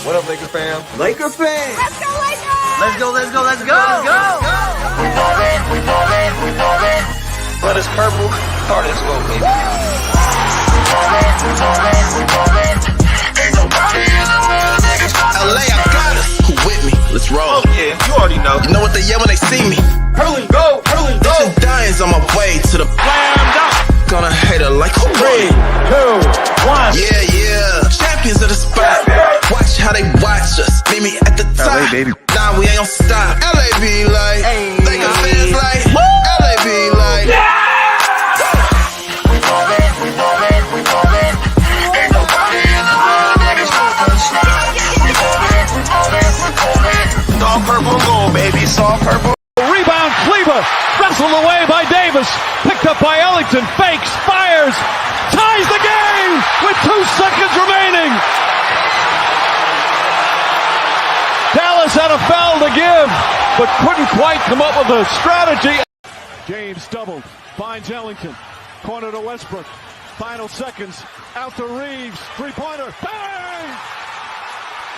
What up, Lakers fam? Laker fans! Let's go, Lakers! Let's go, let's go, let's go! Let's go! We ballin'. But it's purple, hard as well, baby. We ballin'. Ain't nobody in the world niggas. LA, I got us. Who with me? Let's roll. Oh yeah, you already know. You know what they yell when they see me? Hurling go! Hurling go! Bitches dying's on my way to the Slam dunk. Gonna hate her like who? 3, 2, 1. Yeah. Champions of the spot. Watch how they watch us. Meet me at the top. LA, baby. Nah, we ain't gon' stop. LA be like, Laker fans like, LA be like. We ballin'. Ain't nobody in the world niggas stop us. We ballin'. Soft purple and gold, baby. Soft purple. Rebound, Kleber, wrestled away by Davis, picked up by Ellington, fakes, fires, ties the game with 2 seconds remaining. Dallas had a foul to give, but couldn't quite come up with a strategy. James doubled, finds Ellington, corner to Westbrook, final seconds, out to Reaves, three-pointer, bang!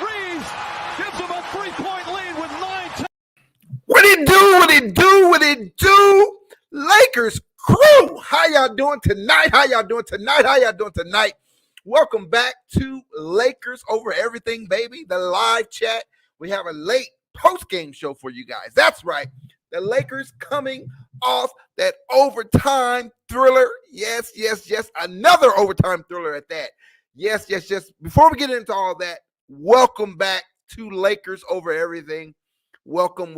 Reaves gives him a 3-point lead with 9-10. What it do? Lakers crew, how y'all doing tonight? Welcome back to Lakers Over Everything, baby, the live chat. We have a late post-game show for you guys. That's right. The Lakers coming off that overtime thriller. Yes. Another overtime thriller at that. Yes. Before we get into all that, welcome back to Lakers Over Everything. Welcome.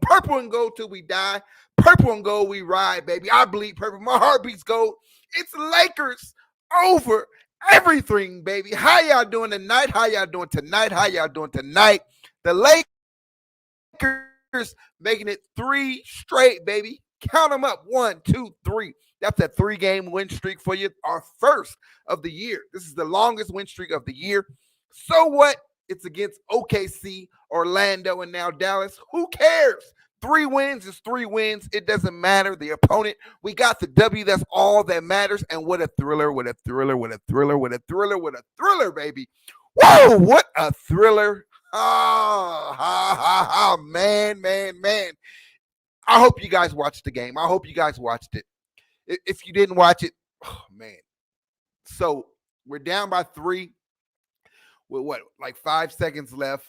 Purple and gold till we die. Purple and gold we ride, baby. I bleed purple. My heart beats gold. It's Lakers over everything, baby. How y'all doing tonight? The Lakers making it 3 straight, baby. Count them up. 1, 2, 3. That's a 3-game win streak for you. Our first of the year. This is the longest win streak of the year. So what? It's against OKC, Orlando, and now Dallas. Who cares? 3 wins is 3 wins. It doesn't matter. The opponent. We got the W. That's all that matters. And what a thriller, baby. Whoa, what a thriller. Man. I hope you guys watched the game. I hope you guys watched it. If you didn't watch it, oh, man. So we're down by 3. With like 5 seconds left.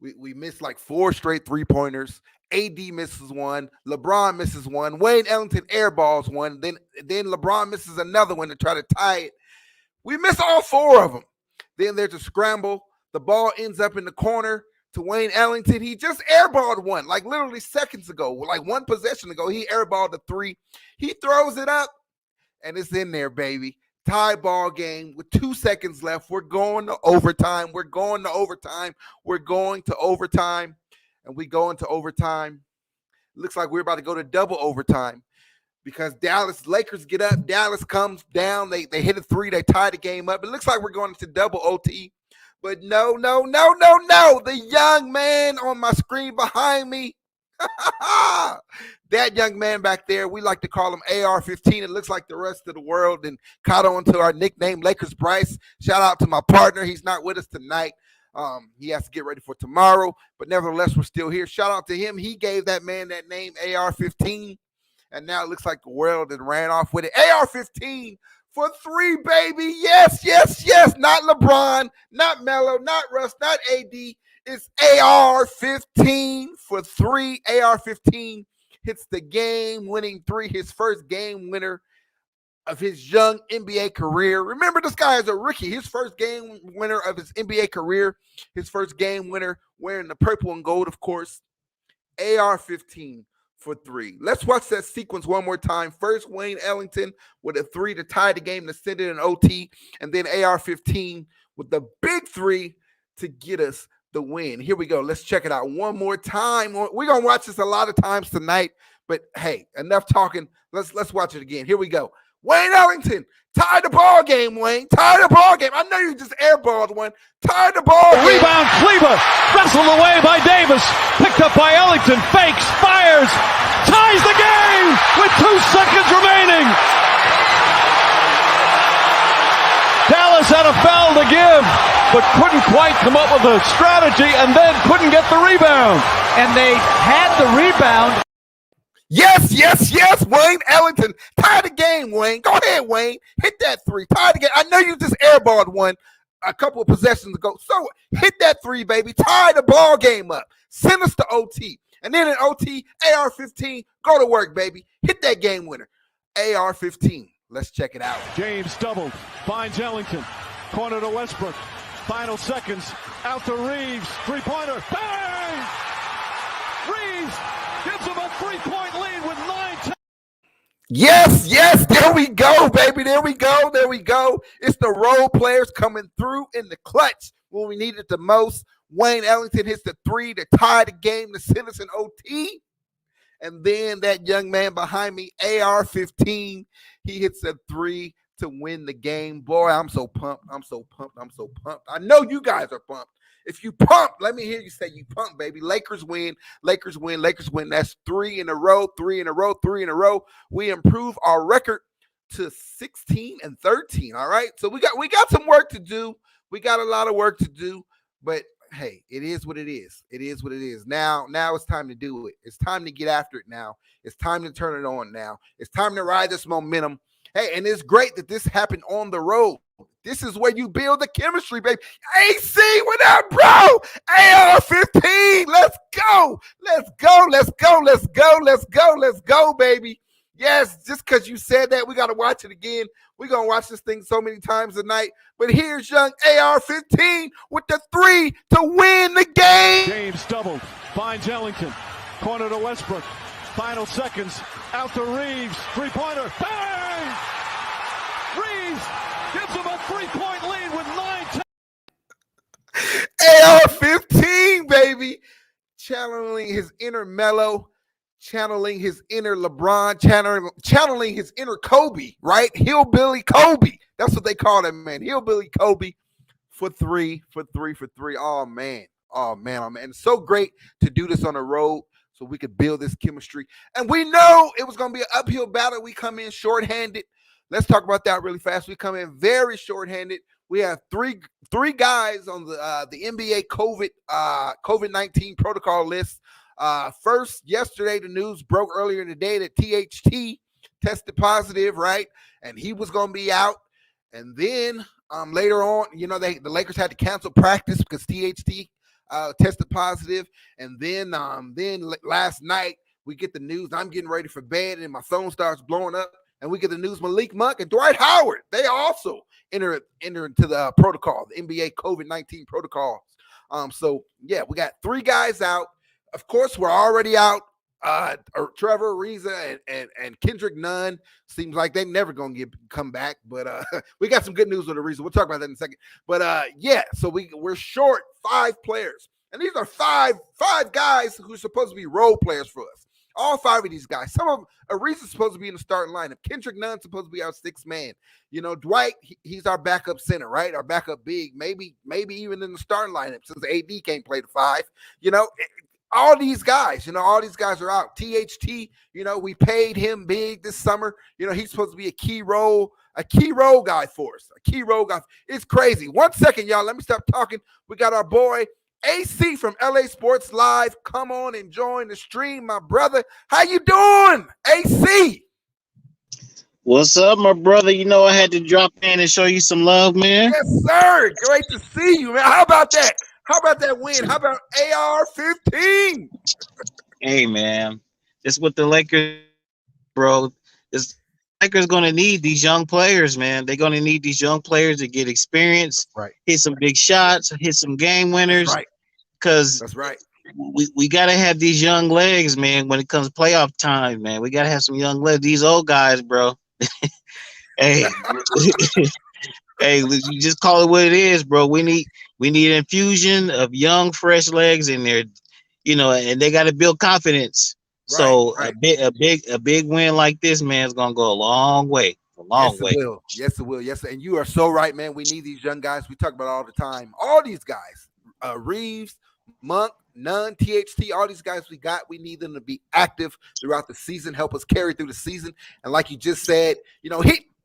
We missed like 4 straight 3-pointers. AD misses 1. LeBron misses 1. Wayne Ellington airballs 1. Then LeBron misses another one to try to tie it. We miss all 4 of them. Then there's a scramble. The ball ends up in the corner to Wayne Ellington. He just airballed 1, like literally seconds ago, like 1 possession ago. He airballed a 3. He throws it up, and it's in there, baby. Tie ball game with 2 seconds left. We're going to overtime. And we go into overtime. Looks like we're about to go to double overtime because Lakers get up. Dallas comes down. They hit a 3. They tie the game up. It looks like we're going into double OT. But no. The young man on my screen behind me. That young man back there, we like to call him AR-15. It looks like the rest of the world and caught on to our nickname, Lakers Bryce. Shout out to my partner. He's not with us tonight. He has to get ready for tomorrow, but nevertheless, we're still here. Shout out to him. He gave that man that name, AR-15, and now it looks like the world that ran off with it. AR-15 for 3, baby. Yes. Not LeBron, not Melo, not Russ, not AD. It's AR-15 for 3. AR-15 hits the game-winning 3, his first game winner of his young NBA career. Remember, this guy is a rookie. His first game winner of his NBA career. His first game winner wearing the purple and gold, of course. AR-15 for 3. Let's watch that sequence one more time. First, Wayne Ellington with a 3 to tie the game to send it in OT. And then AR-15 with the big 3 to get us the win. Here we go. Let's check it out one more time. We're going to watch this a lot of times tonight, but hey, enough talking. Let's watch it again. Here we go. Wayne Ellington, tie the ball game, Wayne. Tie the ball game. I know you just airballed 1. Tie the ball game. Rebound, Kleber, wrestled away by Davis, picked up by Ellington, fakes, fires, ties the game with 2 seconds remaining. Dallas had a foul to give, but couldn't quite come up with a strategy and then couldn't get the rebound. And they had the rebound. Yes, yes, yes, Wayne Ellington. Tie the game, Wayne. Go ahead, Wayne. Hit that three. Tie the game. I know you just airballed one a couple of possessions ago. So hit that three, baby. Tie the ball game up. Send us to OT. And then in OT, AR-15, go to work, baby. Hit that game winner. AR-15. Let's check it out. James doubled. Finds Ellington. Corner to Westbrook. Final seconds. Out to Reaves. Three-pointer. Bang! Reaves gives him a 3-point lead with 9-10. Yes, yes, there we go, baby. There we go. There we go. It's the role players coming through in the clutch when we need it the most. Wayne Ellington hits the three to tie the game to send us in OT. And then that young man behind me, AR-15, he hits a three to win the game. Boy, I'm so pumped. I'm so pumped. I'm so pumped. I know you guys are pumped. If you pump, let me hear you say you pump, baby. Lakers win. Lakers win. Lakers win. That's 3 in a row, 3 in a row, 3 in a row. We improve our record to 16-13. All right. So we got some work to do. We got a lot of work to do. But hey, it is what it is. It is what it is. Now it's time to do it. It's time to get after it now. It's time to turn it on now. It's time to ride this momentum. Hey, and it's great that this happened on the road. This is where you build the chemistry, baby. AC, what up, bro? AR-15, let's go. Let's go, let's go, let's go, let's go, let's go, baby. Yes, just because you said that, we got to watch it again. We're going to watch this thing so many times a night. But here's young AR-15 with the three to win the game. James doubled. Finds Ellington. Corner to Westbrook. Final seconds. Out to Reaves. Three-pointer. Bang! Reaves gives him a 3-point lead with 9-10. AR-15, baby. Channeling his inner Melo, channeling his inner LeBron, channeling his inner Kobe, right? Hillbilly Kobe. That's what they call that, man. Hillbilly Kobe for three. Oh, man. Oh, man. It's so great to do this on the road so we could build this chemistry. And we know it was going to be an uphill battle. We come in shorthanded. Let's talk about that really fast. We come in very shorthanded. We have three guys on the NBA COVID-19 protocol list. First, yesterday, the news broke earlier in the day that THT tested positive, right? And he was going to be out. And then later on, the Lakers had to cancel practice because THT tested positive. And then last night, we get the news. I'm getting ready for bed, and my phone starts blowing up. And we get the news Malik Monk and Dwight Howard. They also enter into the protocol, the NBA COVID-19 protocols. So, yeah, we got three guys out. Of course, we're already out. Trevor Ariza and Kendrick Nunn seems like they're never going to come back. But we got some good news with Ariza. We'll talk about that in a second. But, yeah, so we're short 5 players. And these are five guys who are supposed to be role players for us. All 5 of these guys. Some of them, Ariza's supposed to be in the starting lineup. Kendrick Nunn's supposed to be our 6th man. Dwight, he's our backup center, right? Our backup big. Maybe even in the starting lineup since AD can't play the 5. All these guys, all these guys are out. THT, we paid him big this summer. He's supposed to be a key role guy for us. A key role guy. It's crazy. 1 second, y'all. Let me stop talking. We got our boy AC from LA Sports Live. Come on and join the stream, my brother. How you doing, AC? What's up, my brother? I had to drop in and show you some love, man. Yes, sir. Great to see you, man. How about that? How about that win? How about AR-15? Hey, man. This is what the Lakers, bro. The Lakers going to need these young players, man. They're going to need these young players to get experience, right? Hit some big shots, hit some game winners. That's right. Because that's right. We got to have these young legs, man, when it comes to playoff time, man. We got to have some young legs. These old guys, bro. Hey. Hey, you just call it what it is, bro. We need an infusion of young, fresh legs in there, and they got to build confidence. Right, so right. A big win like this, man, is gonna go a long way. A long way. Yes, it will. Yes, and you are so right, man. We need these young guys. We talk about it all the time. All these guys, Reaves, Monk, Nunn, THT, all these guys we need them to be active throughout the season, help us carry through the season. And like you just said,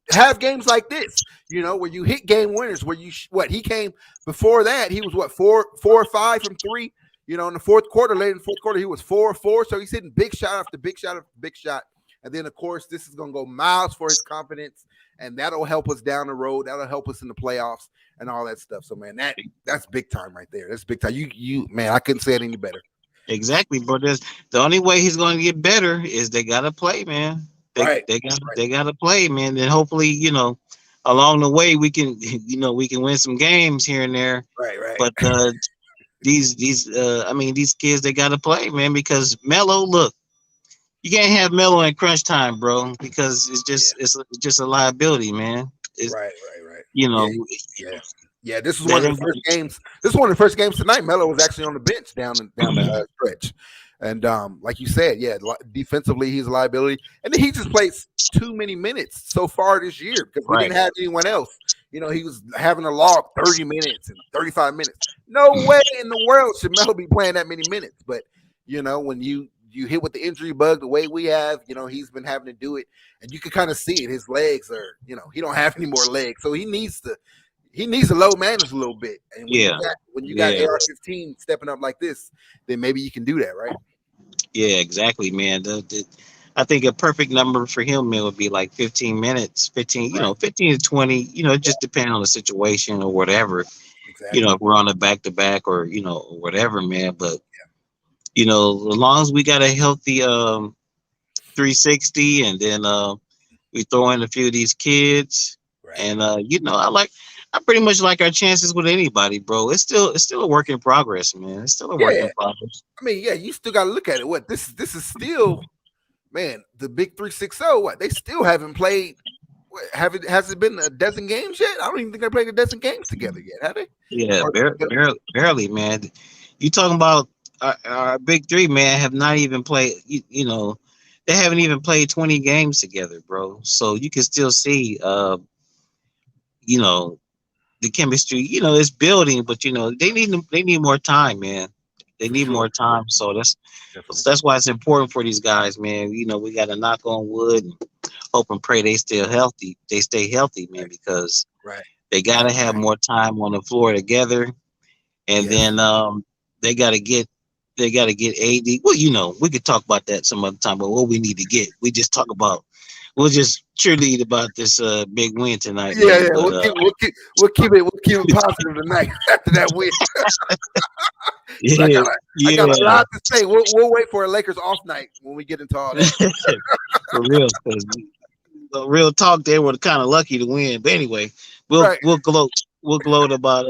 have games like this, where you hit game winners, where he came before that, he was 4 or 5 from 3, in the fourth quarter, late in the fourth quarter, he was 4 or 4. So he's hitting big shot after big shot after big shot. And then, of course, this is going to go miles for his confidence, and that'll help us down the road. That'll help us in the playoffs and all that stuff. So, man, that's big time right there. That's big time. Man, I couldn't say it any better. Exactly, bro. The only way he's going to get better is they got to play, man. They got to play, man. And hopefully, along the way we can win some games here and there. Right. But these kids, they got to play, man, because Melo, look, you can't have Melo in crunch time, bro, because it's just a liability, man. Right. Yeah, this is one of the first games. This is one of the first games tonight. Melo was actually on the bench down the stretch, and like you said, defensively he's a liability, and then he just plays too many minutes so far this year because we didn't have anyone else. He was having to log 30 minutes and 35 minutes. No way in the world should Melo be playing that many minutes. But when you hit with the injury bug the way we have, he's been having to do it, and you can kind of see it. His legs are, he don't have any more legs, so he needs to load manage a little bit. And when you got AR-15 stepping up like this, then maybe you can do that, right? Yeah, exactly, man. I think a perfect number for him, man, would be like 15 minutes, 15 to 20, it just depends on the situation or whatever. Exactly. If we're on a back-to-back or, whatever, man. But, as long as we got a healthy 360 and then we throw in a few of these kids. Right. And, I pretty much like our chances with anybody, bro. It's still a work in progress, man. It's still a work in progress. I mean, you still got to look at it. What this is still, man, the big 360. What they still haven't played. Has it been a dozen games yet? I don't even think they played a dozen games together yet, have they? Yeah, barely, man. You talking about our big three, man? Have not even played. They haven't even played 20 games together, bro. So you can still see, the chemistry, is building, but they need more time, man. They need more time. So that's why it's important for these guys, man. We got to knock on wood and hope and pray they stay healthy. They stay healthy, man, because they got to have more time on the floor together, and then they got to get AD. Well, we could talk about that some other time, but what we need to get, we'll just cheerlead about this big win tonight. Yeah, but, we'll keep it positive tonight after that win. I got a lot to say. We'll wait for a Lakers off night when we get into all that. For real, real talk. They were kind of lucky to win, but anyway, we'll gloat about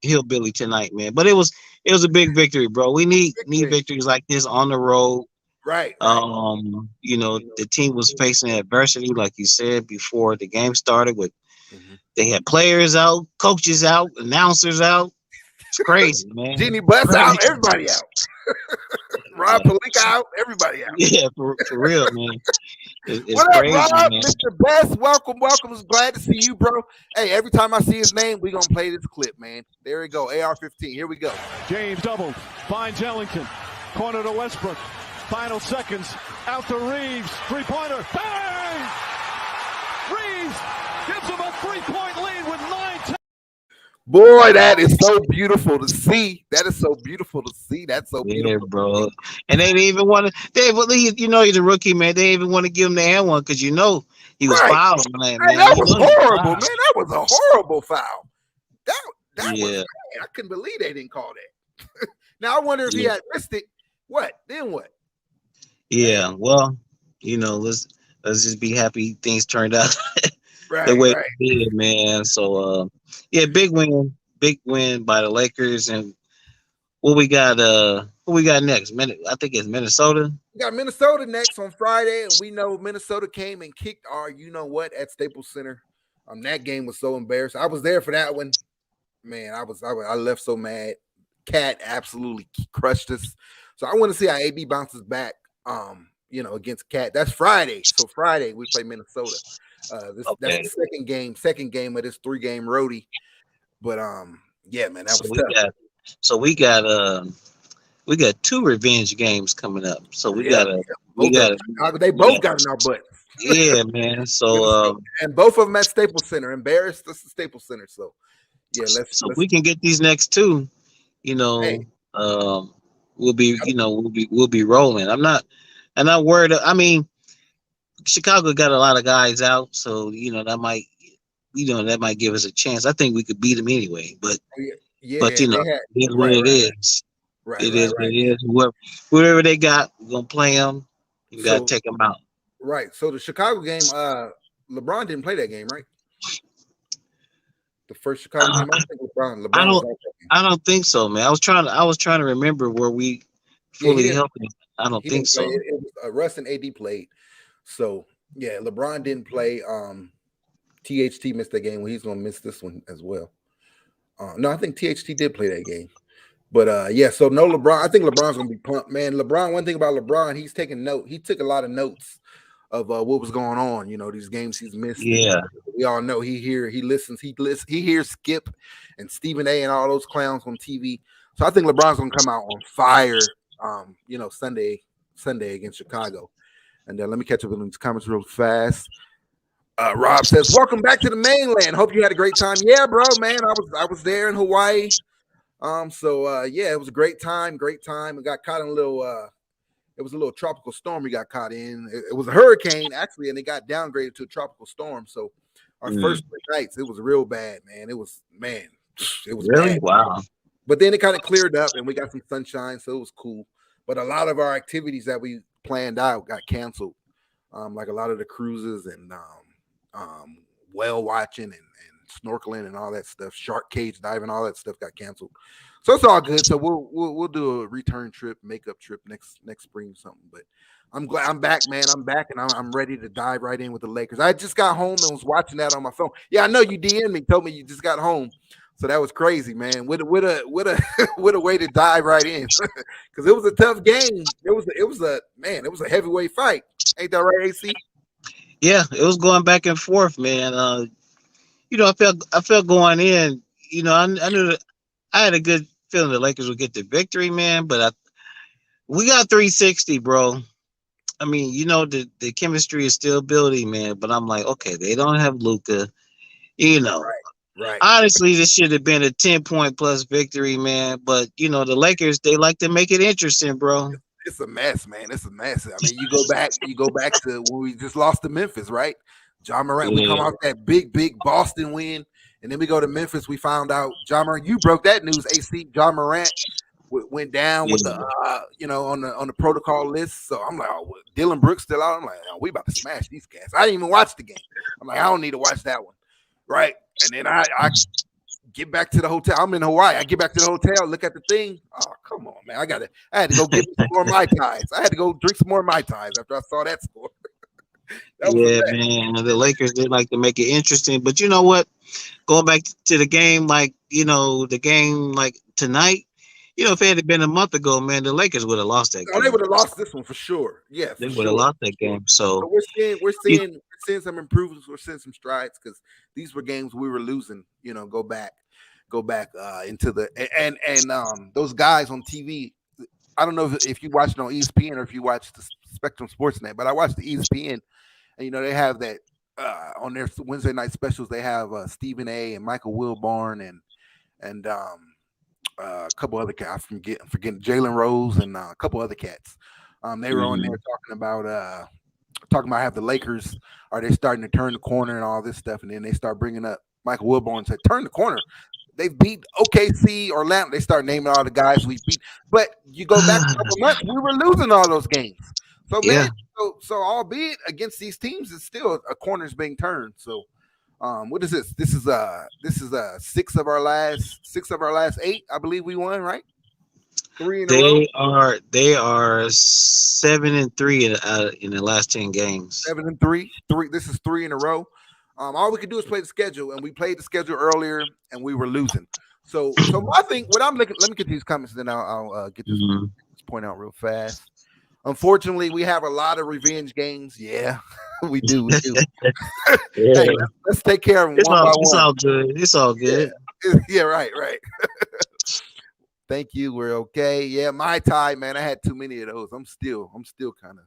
Hillbilly tonight, man. But it was a big victory, bro. We need victories like this on the road. Right. The team was facing adversity, like you said before the game started. They had players out, coaches out, announcers out. It's crazy, man. Jeannie Buss out, everybody out. Rob Pelinka out, everybody out. Yeah, for real, man. It's what up, crazy, Rob? man. Mr. Buss, welcome. Was glad to see you, bro. Hey, every time I see his name, we gonna play this clip, man. There we go, AR-15. Here we go. James doubled, finds Ellington, corner to Westbrook. Final seconds, out to Reaves, three-pointer, bang! Reaves gives him a 3-point lead with 9-10. Boy, that is so beautiful to see. That's so beautiful. Yeah, bro. And they didn't even want to. He's a rookie, man. They didn't even want to give him the and one because he was fouling, man. That was horrible, man. That was a horrible foul. That was. I couldn't believe they didn't call that. Now I wonder if he had missed it. What? Then what? Yeah, well, let's just be happy things turned out the way it did, man. So, big win by the Lakers. And what we got? Who we got next? I think it's Minnesota. We got Minnesota next on Friday, and we know Minnesota came and kicked our at Staples Center. That game was so embarrassing. I was there for that one, man. I left so mad. Cat absolutely crushed us. So I want to see how AD bounces back. Against Cat. That's Friday. So Friday we play Minnesota. That's the second game of this 3-game roadie. But man, that was tough. So we got 2 revenge games coming up. So they both got in our butt. Yeah, man. So And both of them at Staples Center. Embarrassed. That's the Staples Center. So yeah, let's if we can get these next two, you hey. know, we'll be, we'll be rolling. I'm not worried. I mean, Chicago got a lot of guys out, so that might give us a chance. I think we could beat them anyway, but Yeah, you know, they had it is what right, it right, is. right, It right, is what right. it is. Whoever they got, we're gonna play them. You gotta So take them out. right. So the Chicago game, LeBron didn't play that game, right? The first Chicago Uh, game, I don't think LeBron. I LeBron was don't. out that game. I don't think so, man. I was trying to remember where we Yeah, he fully didn't. healthy. I don't He think didn't play. so. It was Russ and AD played. So yeah, LeBron didn't play. THT missed that game. Well, he's gonna miss this one as well. No, I think THT did play that game. But yeah, so no LeBron. I think LeBron's gonna be pumped, man. LeBron. One thing about LeBron, he's taking note. He took a lot of notes of what was going on. You know, these games he's missed. Yeah. And we all know he listens. He hears Skip and Stephen A. and all those clowns on TV. So I think LeBron's gonna come out on fire. Sunday against Chicago. And let me catch up with these comments real fast. Rob says, "Welcome back to the mainland. Hope you had a great time." Yeah, bro, man. I was there in Hawaii. Yeah, it was a great time. I got caught in a little it was a little tropical storm we got caught in. It was a hurricane actually, and it got downgraded to a tropical storm. So our first 3 nights, it was real bad, man. It was Really? bad. Wow. But then it kind of cleared up and we got some sunshine, so it was cool. But a lot of our activities that we planned out got canceled. Like a lot of the cruises and whale watching and snorkeling and all that stuff, shark cage diving, all that stuff got canceled. So it's all good. So we'll do a return trip, makeup trip next spring or something. But I'm glad I'm back, man. I'm back and I'm ready to dive right in with the Lakers. I just got home and was watching that on my phone. Yeah, I know you DM'd me, told me you just got home. So that was crazy, man. With a with a way to dive right in, because it was a tough game. It was a heavyweight fight. Ain't that right, AC? Yeah, it was going back and forth, man. I felt going in. I knew that I had a good feeling the Lakers would get the victory, man. But we got 360, bro. I mean, the chemistry is still building, man. But I'm like, okay, they don't have Luka. Right. Honestly, this should have been a 10-point plus victory, man. But the Lakers, they like to make it interesting, bro. It's a mess, man. It's a mess. I mean, you go back to when we just lost to Memphis, right? John Morant, we come off that big Boston win, and then we go to Memphis. We found out John Morant. You broke that news, AC. John Morant went down with the on the protocol list. So I'm like, oh, Dylan Brooks still out. I'm like, oh, we about to smash these cats. I didn't even watch the game. I'm like, I don't need to watch that one, right? And then I get back to the hotel. I'm in Hawaii. I get back to the hotel, look at the thing. Oh, come on, man. I had to go get some more Mai Tais. I had to go drink some more Mai Tais after I saw that score. Yeah, man. The Lakers, they like to make it interesting. But you know what? Going back to the game, tonight, if it had been a month ago, man, the Lakers would have lost that game. They would have lost this one for sure. Yeah, they would have lost that game. So we're seeing some improvements. We're seeing some strides because these were games we were losing. Go back into the and those guys on TV. I don't know if you watched it on ESPN or if you watched the Spectrum Sportsnet, but I watched the ESPN, and they have that on their Wednesday night specials. They have Stephen A. and Michael Wilborn and a couple other cats. I'm forgetting Jalen Rose and a couple other cats. They were on there talking about how the Lakers are they starting to turn the corner and all this stuff, and then they start bringing up Michael Wilborn and said, "Turn the corner." They beat OKC, Orlando. They start naming all the guys we beat. But you go back a couple months, we were losing all those games. So man, so albeit against these teams, it's still a corner's being turned. So what is this? This is 6 of our last 8, I believe we won, right? 3 in a row. They are 7-3 in the last 10 games. 7-3. This is 3 in a row. All we could do is play the schedule, and we played the schedule earlier, and we were losing. So I think what I'm looking. Let me get these comments, then I'll get this point out real fast. Unfortunately, we have a lot of revenge games. Yeah, we do. Hey, let's take care of them one by one. It's all good. It's all good. Yeah, right. Thank you. We're okay. Yeah, Mai Tai, man. I had too many of those. I'm still kind of,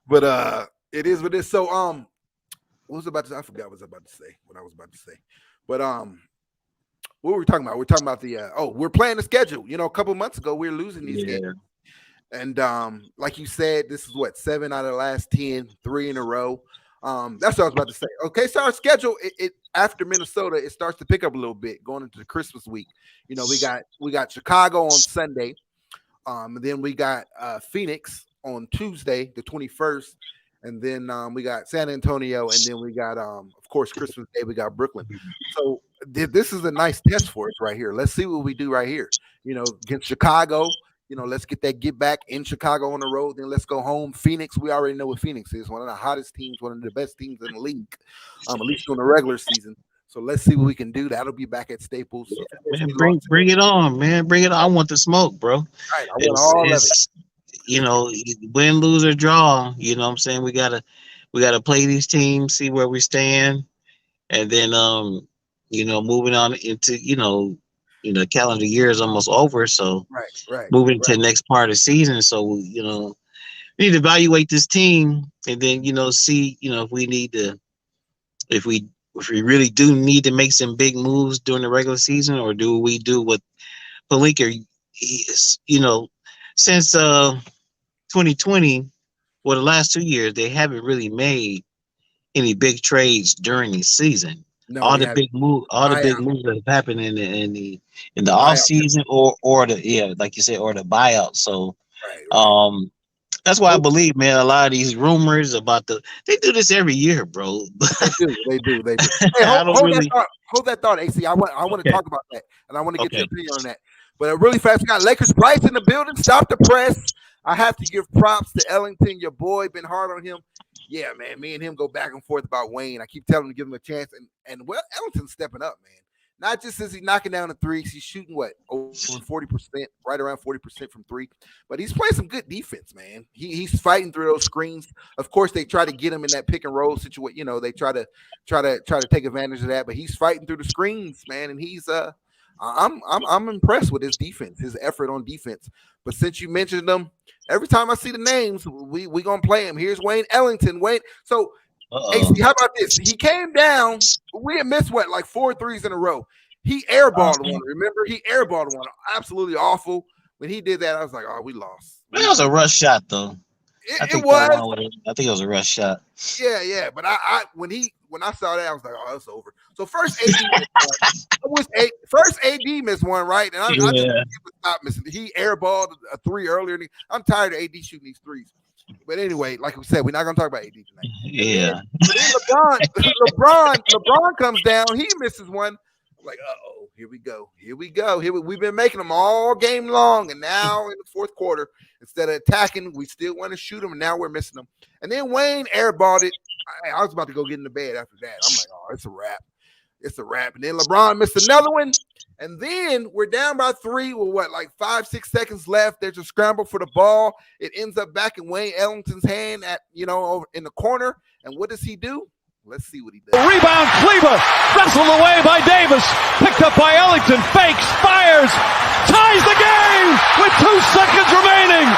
But it is what it is. So what was I about to say? I forgot what I was about to say. But what were we talking about? We're talking about the we're playing the schedule. You know, a couple months ago we were losing these games. And like you said, this is what 7 out of the last 10, 3 in a row. That's what I was about to say. Okay, so our schedule it after Minnesota, it starts to pick up a little bit going into the Christmas week. You know, we got Chicago on Sunday. Then we got Phoenix on Tuesday, the 21st. And then we got San Antonio, and then we got, of course, Christmas Day, we got Brooklyn. So this is a nice test for us right here. Let's see what we do right here. You know, against Chicago, you know, let's get back in Chicago on the road. Then let's go home. Phoenix, we already know what Phoenix is. One of the hottest teams, one of the best teams in the league, at least during the regular season. So let's see what we can do. That'll be back at Staples. Man, bring it on, man. Bring it on. I want the smoke, bro. Right, I want all of it. You know, win, lose, or draw. You know what I'm saying? We gotta play these teams, see where we stand, and then you know, moving on into calendar year is almost over, so moving to the next part of the season. So you know, we need to evaluate this team, and then you know, see if we need to, if we really do need to make some big moves during the regular season, or do we do what Pelinka is, you know, since 2020, well, the last 2 years, they haven't really made any big trades during the season. No, all the big moves that have happened in the off season, or the like you said, or the buyout. So, that's why I believe, man, a lot of these rumors about they do this every year, bro. They do. Hey, hold that thought, AC. I want to talk about that, and I want to get your opinion on that. But really fast, we got Lakers Bryce in the building. Stop the press. I have to give props to Ellington, your boy. Been hard on him. Yeah, man. Me and him go back and forth about Wayne. I keep telling him to give him a chance. And well, Ellington's stepping up, man. Not just as he's knocking down the threes. He's shooting, over 40%, right around 40% from three. But he's playing some good defense, man. He's fighting through those screens. Of course, they try to get him in that pick and roll situation. You know, they try to take advantage of that. But he's fighting through the screens, man. And he's I'm impressed with his defense, his effort on defense. But since you mentioned them, every time I see the names, we gonna play him. Here's Wayne Ellington. So AC, how about this? He came down. We had missed like 4 threes in a row. He airballed one. Remember, he airballed one. Absolutely awful. When he did that, I was like, oh, we lost. That was a rush shot, though. It was. I think it was a rush shot. Yeah. But when I saw that, I was like, oh, it's over. So first AD missed one, right? And I just stop missing. He airballed a 3 earlier. I'm tired of AD shooting these threes. But anyway, like we said, we're not gonna talk about AD tonight. Yeah. But then LeBron comes down. He misses one. I'm like, here we go. We've been making them all game long, and now in the fourth quarter, instead of attacking, we still want to shoot them, and now we're missing them. And then Wayne airballed it. I was about to go get in the bed after that. I'm like, oh, it's a wrap. And then LeBron missed another one. And then we're down by 3 with 5-6 seconds left. There's a scramble for the ball. It ends up back in Wayne Ellington's hand over in the corner. And what does he do? Let's see what he does. Rebound, Kleber, wrestled away by Davis, picked up by Ellington, fakes, fires, ties the game with 2 seconds remaining.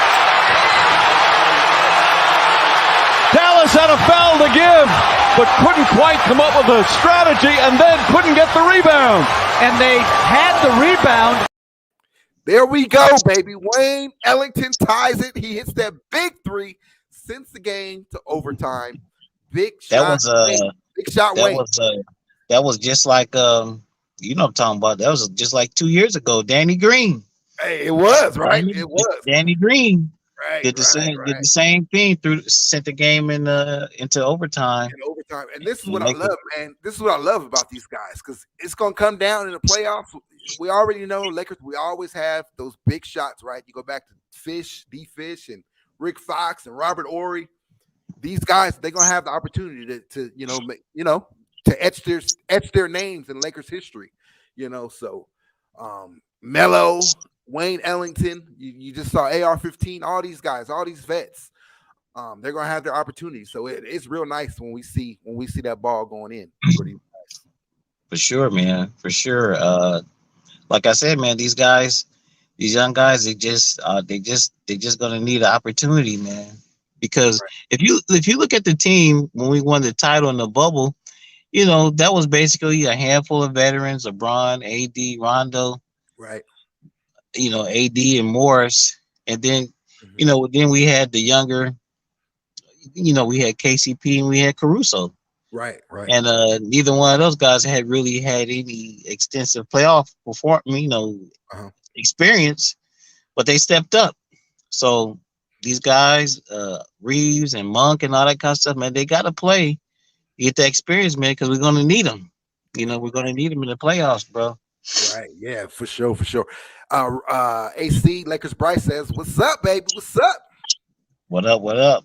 Dallas had a foul to give, but couldn't quite come up with a strategy, and then couldn't get the rebound. And they had the rebound. There we go, baby. Wayne Ellington ties it. He hits that big 3, sends the game to overtime. Big shot. Big shot. Wayne. That was just like you know what I'm talking about. That was just like 2 years ago. Danny Green. Hey, it was right. It was Danny Green. Right, did the same thing sent the game into overtime. And this is what I love, man. This is what I love about these guys, because it's gonna come down in the playoffs. We already know Lakers. We always have those big shots, right? You go back to D Fish, and Rick Fox and Robert Horry. These guys, they're gonna have the opportunity to etch their names in Lakers history. So Melo, Wayne Ellington, you just saw AR-15, all these guys, all these vets. They're gonna have their opportunity. So it's real nice when we see that ball going in. For sure, man. For sure. Like I said, man, these guys, these young guys, they just gonna need an opportunity, man. Because if you look at the team when we won the title in the bubble, that was basically a handful of veterans: LeBron, AD, Rondo, Right. AD and Morris, and then then we had the younger, we had KCP and we had Caruso. Right. And neither one of those guys had really had any extensive playoff experience, but they stepped up. So these guys, Reaves and Monk and all that kind of stuff, man, they got to play, get that experience, man, because we're going to need them. We're going to need them in the playoffs, bro. Right. Yeah, for sure. AC Lakers Bryce says, "What's up, baby? What's up? What up?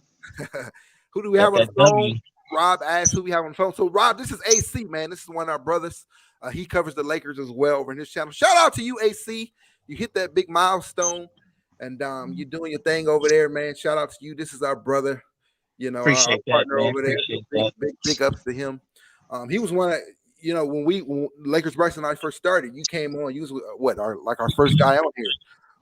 Who do we have on the phone?" Rob asked who we have on the phone. So, Rob, this is AC, man. This is one of our brothers. He covers the Lakers as well over in his channel. Shout out to you, AC. You hit that big milestone, and you're doing your thing over there, man. Shout out to you. This is our brother, Appreciate our partner that, over there. Big ups to him. He was one of, when Lakers Bryce and I first started, you came on. You was our first guy on here.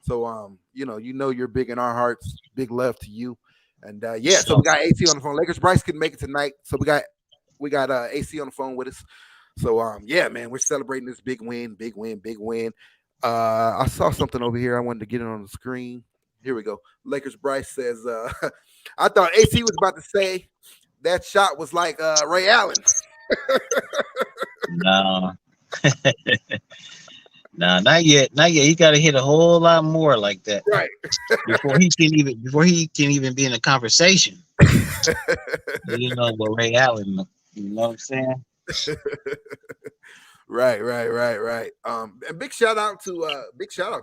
So, you're big in our hearts. Big love to you. And so we got AC on the phone. Lakers Bryce couldn't make it tonight, so we got AC on the phone with us. So man, we're celebrating this big win. I saw something over here. I wanted to get it on the screen. Here we go. Lakers Bryce says, I thought AC was about to say that shot was like Ray Allen. No. No, not yet. You got to hit a whole lot more like that, right? before he can even be in a conversation. With Ray Allen, you know what I'm saying? Right. And big shout out to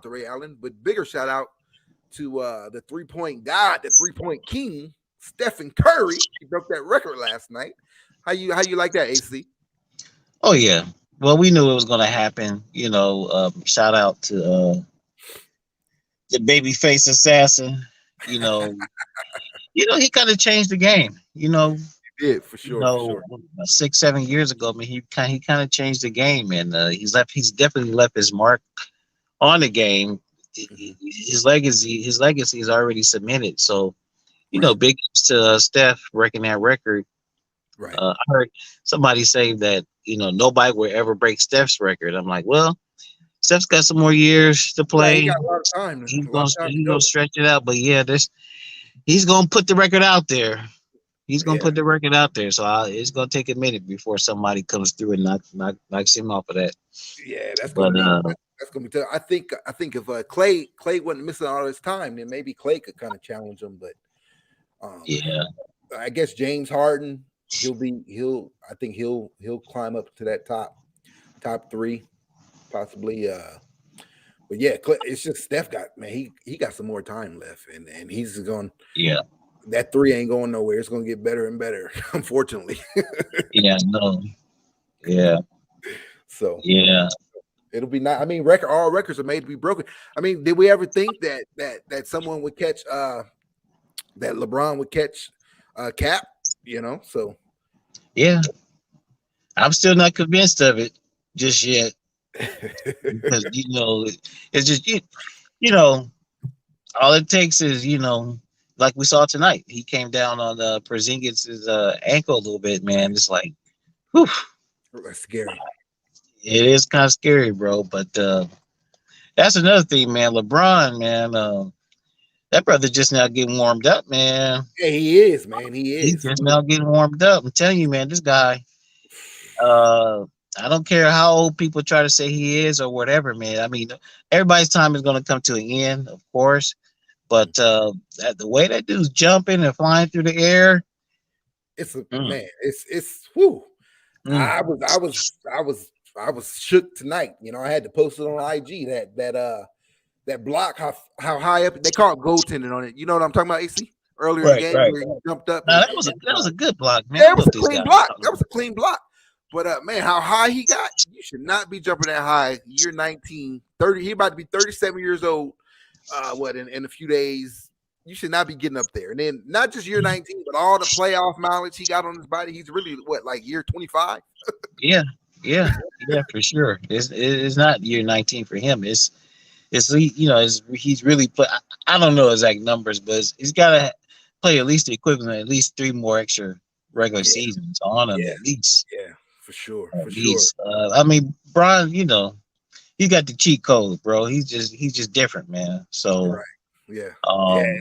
Ray Allen, but bigger shout out to the 3-point god, the 3-point king, Stephen Curry. He broke that record last night. How you like that, AC? Oh yeah. Well, we knew it was going to happen. Shout out to the babyface assassin. He kind of changed the game. He did for sure. 6-7 years ago, I mean, he kind of changed the game, and he's definitely left his mark on the game. His legacy is already cemented. So, big ups to Steph breaking that record. Right. I heard somebody say that nobody will ever break Steph's record. I'm like, well, Steph's got some more years to play. Yeah, he got a lot of time. He's gonna stretch it out, but yeah, he's gonna put the record out there. Put the record out there. So it's gonna take a minute before somebody comes through and knocks him off of that. Yeah, that's gonna be tough. I think if Clay wasn't missing all his time, then maybe Clay could kind of challenge him. But I guess James Harden. He'll climb up to that top 3, possibly. But yeah, it's just Steph he got some more time left, and he's going. Yeah, that 3 ain't going nowhere. It's going to get better and better, unfortunately. Yeah, no. Yeah. So yeah, it'll be not. I mean, all records are made to be broken. I mean, did we ever think that someone would catch that LeBron would catch Cap? So yeah, I'm still not convinced of it just yet, because it's just all it takes is like we saw tonight. He came down on Porzingis' ankle a little bit, man. It's like, whew, that's scary. It is kind of scary, bro. But that's another thing, man. LeBron, man. That brother just now getting warmed up, man. Yeah, he is, man. He is. He's just now getting warmed up. I'm telling you, man, this guy, I don't care how old people try to say he is or whatever, man. I mean, everybody's time is going to come to an end, of course. But the way that dude's jumping and flying through the air, man. It's whoo. I was shook tonight. I had to post it on IG that block, how high up they call it goaltending on it. You know what I'm talking about, AC? Earlier in the game where he jumped up. No, that was a good block, man. That was a clean block. That was a clean block. But man, how high he got? You should not be jumping that high. You're 19, 30. He about to be 37 years old. In a few days, you should not be getting up there. And then not just year 19, but all the playoff mileage he got on his body. He's really year 25. Yeah, for sure. It's not year 19 for him. He's really put. I don't know exact numbers, but he's got to play at least the equivalent, at least 3 more extra regular seasons on him, at least. Yeah, for sure. At least. I mean, Bron, you know, he got the cheat code, bro. He's just different, man. So, Right. Yeah. yeah.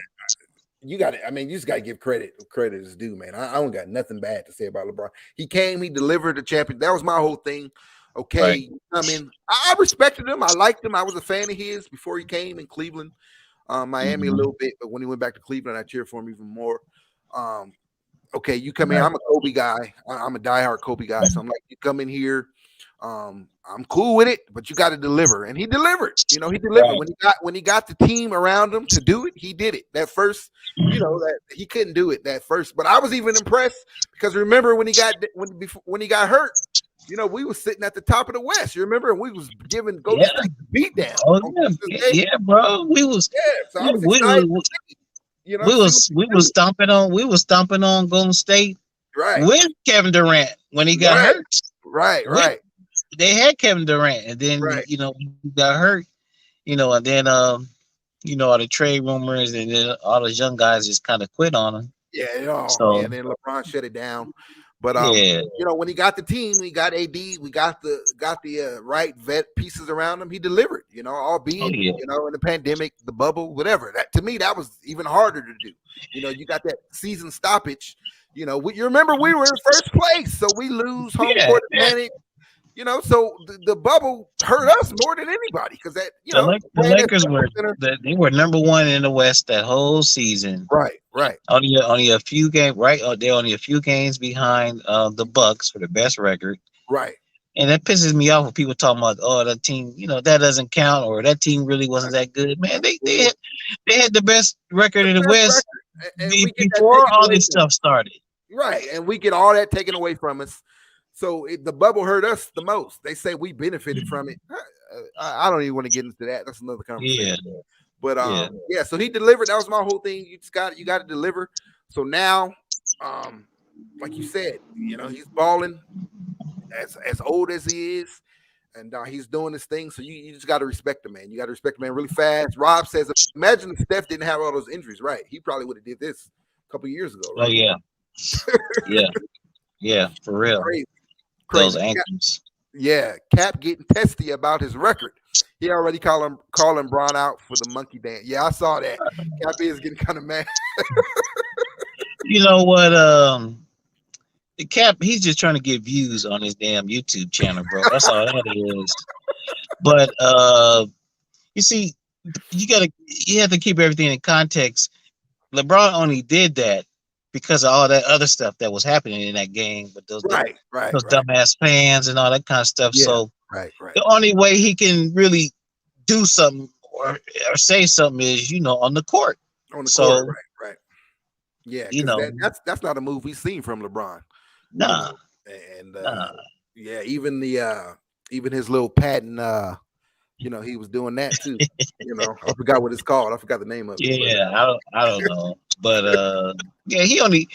You got to, I mean, you just got to give credit is due, man. I don't got nothing bad to say about LeBron. He came, he delivered the champion. That was my whole thing. Okay. Right. I mean, I respected him. I liked him. I was a fan of his before he came in Cleveland. Miami a little bit, but when he went back to Cleveland, I cheered for him even more. Okay, you come in. I'm a Kobe guy. I'm a diehard Kobe guy. So I'm like, you come in here. I'm cool with it, but you got to deliver, and he delivered. You know, he delivered when he got the team around him to do it. He did it. That first, you know, that he couldn't do it that first. But I was even impressed because remember when he got hurt. You know, we was sitting at the top of the West. You remember, we was giving Golden State the beat down. Oh yeah, bro. We was. So I was excited. You know, we was stomping on Golden State with Kevin Durant when he got hurt. Right. They had Kevin Durant, and then you know he got hurt. You know, and then you know, all the trade rumors, and then all those young guys just kind of quit on him. Yeah, and then LeBron shut it down. But you know, when he got the team, we got AD, we got the right vet pieces around him. He delivered, you know, albeit you know, in the pandemic, the bubble, whatever. That to me, that was even harder to do. You know, you got that season stoppage. You know, you remember we were in first place, so we lose home court advantage. You know, so the bubble hurt us more than anybody because that, you know, the Lakers were number 1 in the West that whole season. Right. Only a few games. They're only a few games behind the Bucks for the best record. Right. And that pisses me off when people talking about, oh, that team, you know, that doesn't count, or that team really wasn't that good. Man, they had the best record in the West before all this stuff started. Right, and we get all that taken away from us. So the bubble hurt us the most. They say we benefited from it. I don't even want to get into that. That's another conversation. Yeah. But so he delivered. That was my whole thing. You got to deliver. So now, like you said, you know, he's balling as old as he is, and he's doing this thing. So you just got to respect the man. You got to respect the man really fast. Rob says, imagine if Steph didn't have all those injuries. Right, he probably would have did this a couple of years ago. Right? Oh yeah, for real. Crazy. Those ankles. Yeah, Cap getting testy about his record. He already calling Bron out for the monkey dance. Yeah, I saw that. Cap is getting kind of mad. You know what? Cap, he's just trying to get views on his damn YouTube channel, bro. That's all that is. But you see, you have to keep everything in context. LeBron only did that because of all that other stuff that was happening in that game, but those dumbass fans and all that kind of stuff. Yeah, so the only way he can really do something or say something is, you know, on the court. Court, right. Yeah, you know, that's not a move we've seen from LeBron. Nah. You know? Yeah, even his little patent, you know, he was doing that too. You know, I forgot what it's called. I forgot the name of it. Yeah, I don't know. But yeah, he only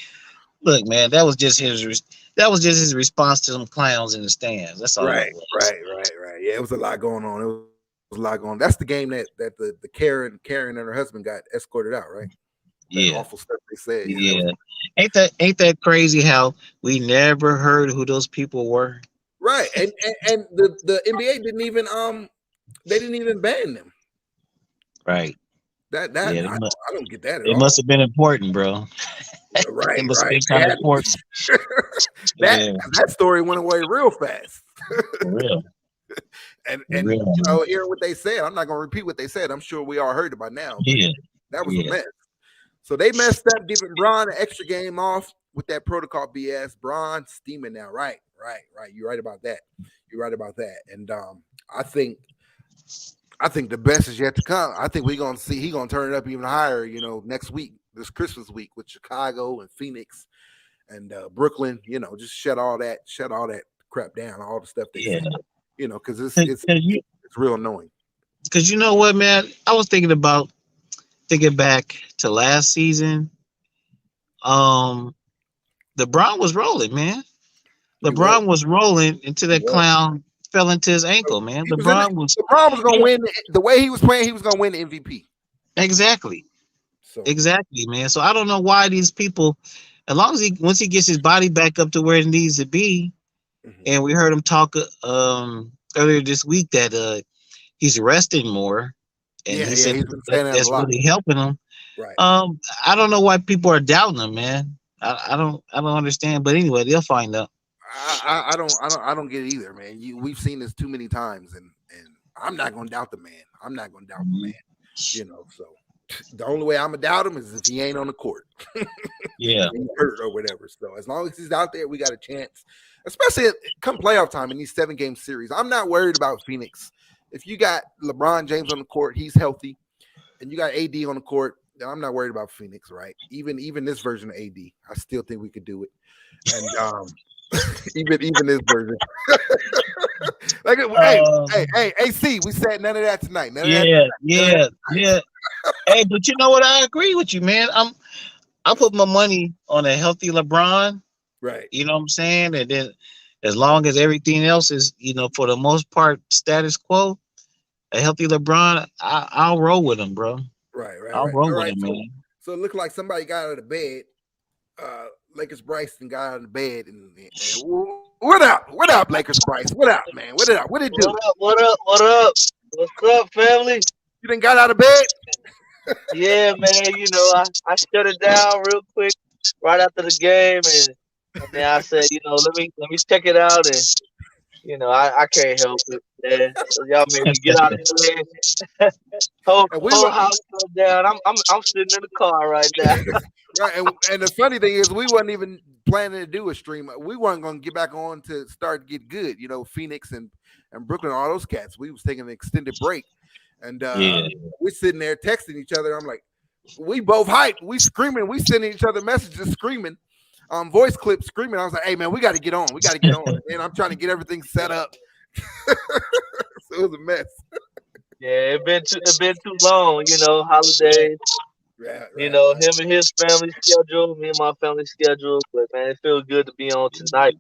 look, man, that was just his response to some clowns in the stands. That's all. Right. Yeah, it was a lot going on. It was a lot going on. That's the game that the Karen and her husband got escorted out, right? That awful stuff they said. Yeah. Ain't that crazy how we never heard who those people were? Right. And the NBA didn't even ban them. Right. I don't get that at all. It must have been important, bro. Right. It must have been kind of important. That story went away real fast. For real. And you know, hearing what they said, I'm not gonna repeat what they said. I'm sure we all heard it by now. Yeah. That was a mess. So they messed up giving Bron an extra game off with that protocol BS. Bron steaming now. Right. You're right about that. And I think the best is yet to come. I think we're gonna see he's gonna turn it up even higher, you know, next week, this Christmas week with Chicago and Phoenix and Brooklyn, you know, just shut all that crap down, all the stuff they said, you know, because it's real annoying. Because you know what, man, I was thinking back to last season. LeBron was rolling, man. LeBron was rolling until that clown fell into his ankle, man. LeBron was gonna win the way he was playing. He was gonna win the MVP. Exactly. So exactly, man. So I don't know why these people, as long as once he gets his body back up to where it needs to be, and we heard him talk earlier this week that he's resting more, and he said he's been saying that a that's lot. really helping him. Right. I don't know why people are doubting him, man. I don't understand. But anyway, they'll find out. I don't get it either, man. We've seen this too many times, and I'm not gonna doubt the man. I'm not gonna doubt the man. You know, so the only way I'm gonna doubt him is if he ain't on the court. Yeah, he's hurt or whatever. So as long as he's out there, we got a chance. Especially come playoff time in these 7-game series. I'm not worried about Phoenix. If you got LeBron James on the court, he's healthy, and you got AD on the court, then I'm not worried about Phoenix, right? Even this version of AD, I still think we could do it. And even this version. Like, hey, AC, we said none of that tonight. Yeah. Hey, but you know what? I agree with you, man. I put my money on a healthy LeBron. Right. You know what I'm saying? And then as long as everything else is, for the most part, status quo, a healthy LeBron, I'll roll with him, bro. Right. I'll roll with him, man. So it looked like somebody got out of the bed. Lakers Bryson got out of the bed and what up, Lakers Bryce? What up, man? What up? What did do? What up? What's up, family? You done got out of bed? Yeah, man. I shut it down real quick right after the game, and then I said, let me check it out, and I can't help it, man. So y'all made me get out of bed. whole house shut down. I'm sitting in the car right now. Right, and the funny thing is, we wasn't even planning to do a stream. We weren't going to get back on to start to get good. Phoenix and Brooklyn, all those cats. We was taking an extended break, and we're sitting there texting each other. I'm like, we both hyped. We screaming. We sending each other messages, screaming, voice clips, screaming. I was like, hey man, we got to get on. We got to get on. And I'm trying to get everything set up. So it was a mess. Yeah, it been too long. Holidays. Right. Him and his family schedule, me and my family schedule. But man, it feels good to be on tonight.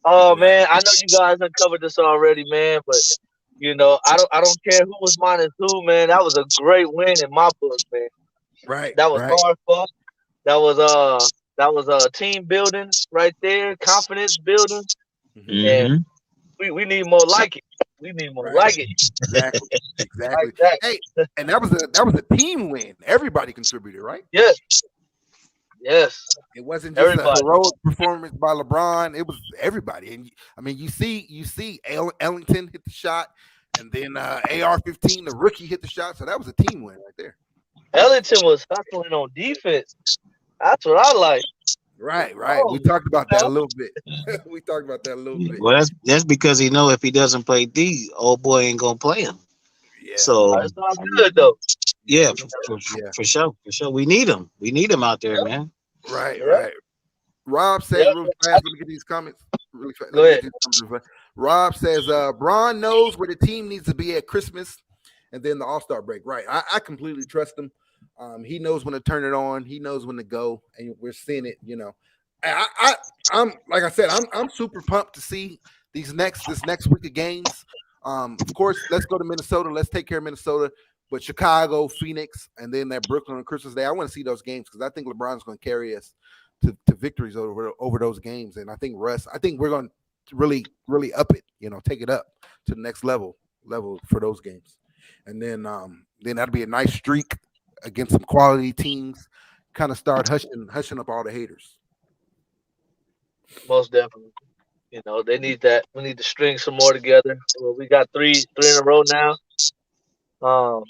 Oh man, I know you guys uncovered this already, man. But I don't care who was minus who, man. That was a great win in my book, man. Right. That was hard fought. That was team building right there, confidence building, and we need more like it. We need more like it. Exactly. Like that. Hey, and that was a team win. Everybody contributed, right? Yes. It wasn't just a heroic performance by LeBron. It was everybody. And I mean, you see Ellington hit the shot, and then AR-15, the rookie, hit the shot. So that was a team win right there. Ellington was hustling on defense. That's what I like. Right. We talked about that a little bit. Well, that's because if he doesn't play D, old boy ain't gonna play him. Yeah. So that's all good though. Yeah, for sure. We need him. We need him out there, man. Right. Rob says really fast. Let me get these comments really fast. Go ahead. Rob says Bron knows where the team needs to be at Christmas and then the All-Star break. Right. I completely trust him. He knows when to turn it on. He knows when to go, and we're seeing it. I'm like I said, I'm super pumped to see this next week of games. Of course, let's go to Minnesota. Let's take care of Minnesota. But Chicago, Phoenix, and then that Brooklyn on Christmas Day. I want to see those games because I think LeBron's going to carry us to victories over those games. And I think we're going to really, really up it. Take it up to the next level for those games. And then that'll be a nice streak against some quality teams, kind of start hushing up all the haters. Most definitely. They need that. We need to string some more together. Well, we got three in a row now. I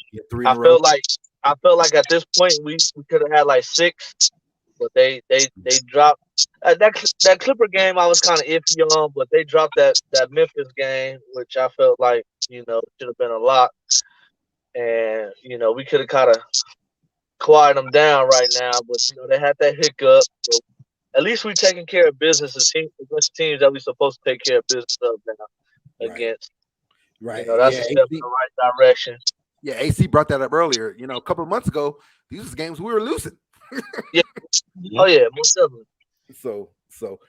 felt like at this point we could have had like 6, but they dropped that Clipper game. I was kind of iffy on, but they dropped that Memphis game, which I felt like should have been a lot, and we could have kind of quiet them down right now, but they had that hiccup. So at least we're taking care of business against teams that we're supposed to take care of business of now against. Right. That's a step in the right direction. Yeah, AC brought that up earlier. A couple of months ago, these was games we were losing. Yeah. Oh yeah, most definitely. So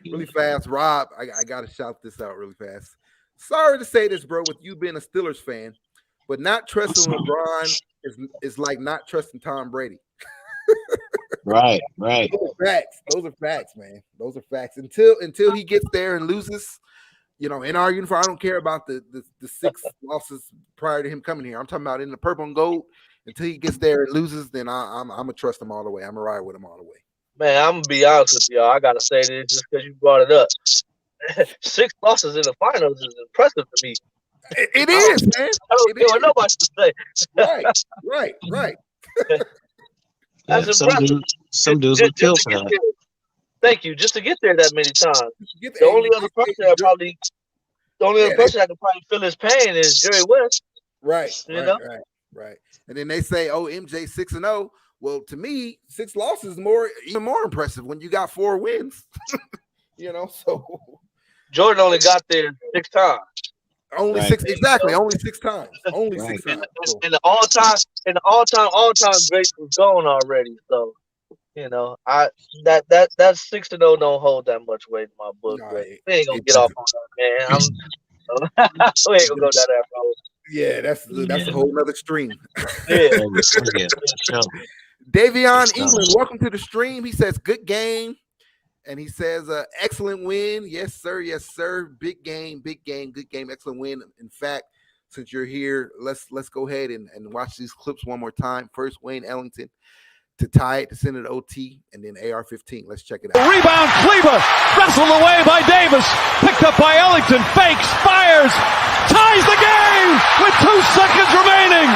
really fast, Rob. I gotta shout this out really fast. Sorry to say this, bro, with you being a Steelers fan, but not trusting LeBron is like not trusting Tom Brady. Right. Those are facts, man. Those are facts. Until he gets there and loses, in our uniform, I don't care about the 6 losses prior to him coming here. I'm talking about in the purple and gold. Until he gets there and loses, then I'm gonna trust him all the way. I'm gonna ride with him all the way. Man, I'm gonna be honest with y'all. I gotta say this just because you brought it up. 6 losses in the finals is impressive to me. It is, man. I don't care what nobody to say. Right. That's some impressive. Some dudes would kill for that. Thank you. Just to get there that many times. The only other person that can probably feel his pain is Jerry West. Right. You know? Right. And then they say, "Oh, MJ 6-0." Well, to me, 6 losses is even more impressive when you got 4 wins. So Jordan only got there 6 times. Only 6, exactly. Only 6 times. Only 6 times. And the all-time great was gone already. So, that 6-0 don't hold that much weight in my book. No, we ain't gonna get off on that, man. We ain't gonna go down that road. Yeah, that's a whole nother stream. Yeah. Davion England, welcome to the stream. He says, "Good game." And he says, "Excellent win." Yes, sir. Yes, sir. Big game, good game, excellent win. In fact, since you're here, let's go ahead and watch these clips one more time. First, Wayne Ellington to tie it to send it to OT, and then AR-15. Let's check it out. Rebound, Kleber, wrestled away by Davis, picked up by Ellington, fakes, fires, ties the game with 2 seconds remaining.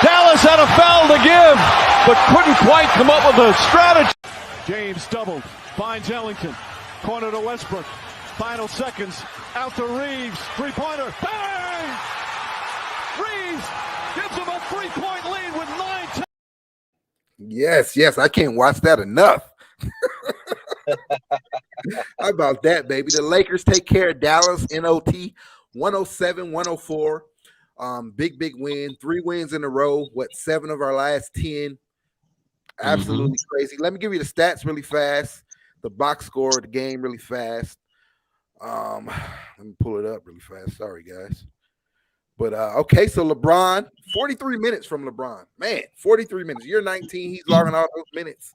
Dallas had a foul to give, but couldn't quite come up with a strategy. James doubled, finds Ellington, corner to Westbrook. Final seconds, out to Reaves, 3-pointer, bang! Reaves gives him a 3-point lead with 9 Yes, I can't watch that enough. How about that, baby? The Lakers take care of Dallas in OT, 107-104. Big win. 3 wins in a row. 7 of our last 10. Absolutely crazy. Let me give you the stats really fast. The box score of the game really fast. Let me pull it up really fast. Sorry, guys. But okay, so LeBron, 43 minutes from LeBron. Man, 43 minutes. Year 19, he's logging all those minutes.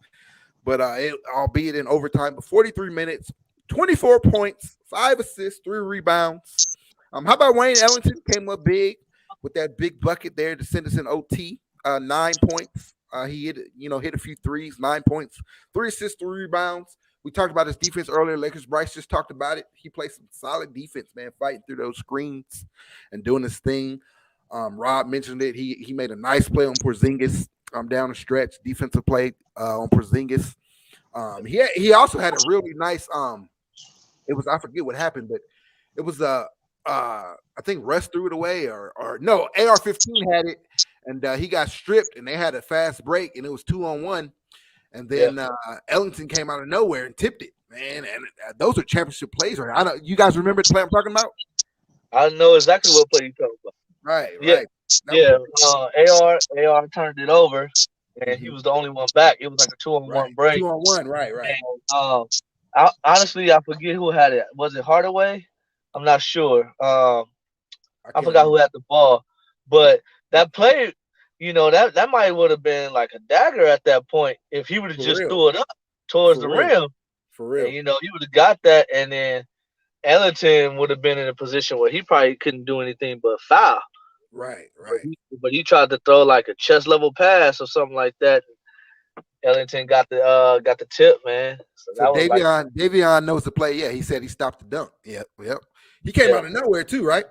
But albeit in overtime, but 43 minutes, 24 points, 5 assists, 3 rebounds. How about Wayne Ellington? Came up big with that big bucket there to send us in OT. 9 points. He hit a few threes, 9 points, 3 assists, 3 rebounds. We talked about his defense earlier. Lakers Bryce just talked about it. He played some solid defense, man, fighting through those screens and doing his thing. Rob mentioned it. He made a nice play on Porzingis down the stretch, defensive play on Porzingis. He also had a really nice it was, I forget what happened, but it was I think Russ threw it away or no, AR-15 had it and he got stripped and they had a fast break and it was 2-on-1. And then Ellington came out of nowhere and tipped it, man. And those are championship plays, right? I know you guys remember the play I'm talking about. I know exactly what play you're talking about. Right. AR turned it over, and he was the only one back. It was like a 2-on-1 break. 2-on-1, right. And, honestly, I forget who had it. Was it Hardaway? I'm not sure. I forgot who had the ball, but that play. That might would have been like a dagger at that point if he would have just threw it up towards the rim. For real. And, he would have got that, and then Ellington would have been in a position where he probably couldn't do anything but foul. Right. But he tried to throw like a chest level pass or something like that. Ellington got the tip, man. So Davion knows the play. Yeah, he said he stopped the dunk. Yep. He came out of nowhere too, right?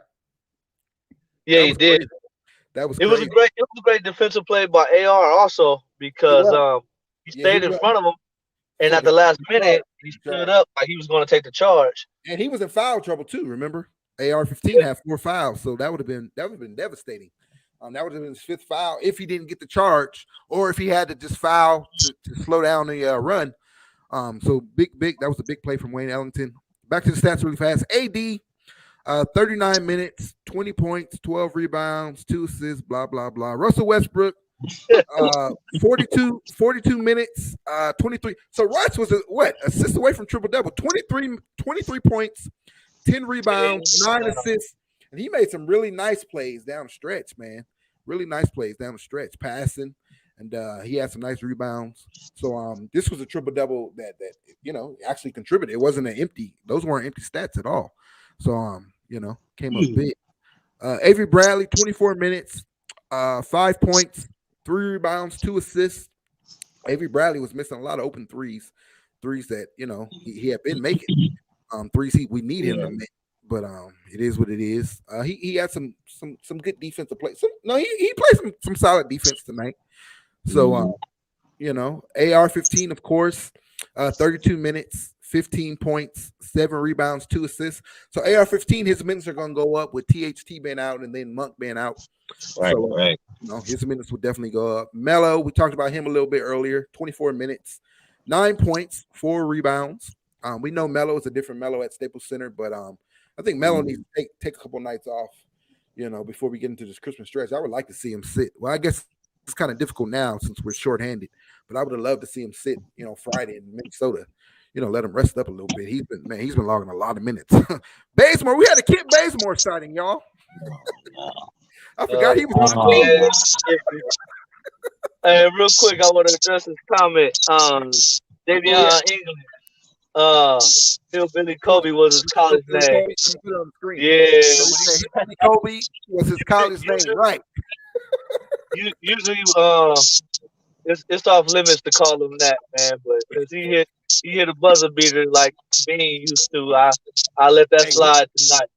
Yeah, he did. Crazy. That was. It was a great defensive play by AR also because he stayed in front of him, and at the last minute he stood up like he was going to take the charge. And he was in foul trouble too. Remember, AR-15 had 4 fouls, so that would have been devastating. That would have been his 5th foul if he didn't get the charge, or if he had to just foul to slow down the run. So big. That was a big play from Wayne Ellington. Back to the stats really fast. AD. 39 minutes, 20 points, 12 rebounds, 2 assists, blah, blah, blah. Russell Westbrook, 42 minutes, 23. So Russ was assist away from triple-double, 23 points, 10 rebounds, 9 assists. And he made some really nice plays down the stretch, man. really nice plays down the stretch, passing, and he had some nice rebounds. So this was a triple double that actually contributed. It wasn't an empty; those weren't empty stats at all. So came up big. Avery Bradley, 24 minutes, 5 points, 3 rebounds, 2 assists. Avery Bradley was missing a lot of open threes that he had been making. Threes we need him to make, but it is what it is. He had some good defensive play. He played some solid defense tonight. So AR-15, of course, 32 minutes, 15 points, 7 rebounds, 2 assists. So AR-15, his minutes are going to go up with THT being out and then Monk being out. Right. His minutes will definitely go up. Melo, we talked about him a little bit earlier. 24 minutes, 9 points, 4 rebounds. We know Melo is a different Melo at Staples Center, but I think Melo needs to take a couple nights off, before we get into this Christmas stretch. I would like to see him sit. Well, I guess it's kind of difficult now since we're shorthanded, but I would have loved to see him sit, Friday in Minnesota. Let him rest up a little bit. He's been logging a lot of minutes. Bazemore, we had a Kent Bazemore signing, y'all. I forgot he was on the team. Hey, real quick, I want to address his comment. Davion England. Hillbilly Kobe was his college name. Yeah. Kobe was his college name, right? Usually, it's off limits to call him that, man. But since he hit a buzzer beater like Bean used to, I let that slide tonight.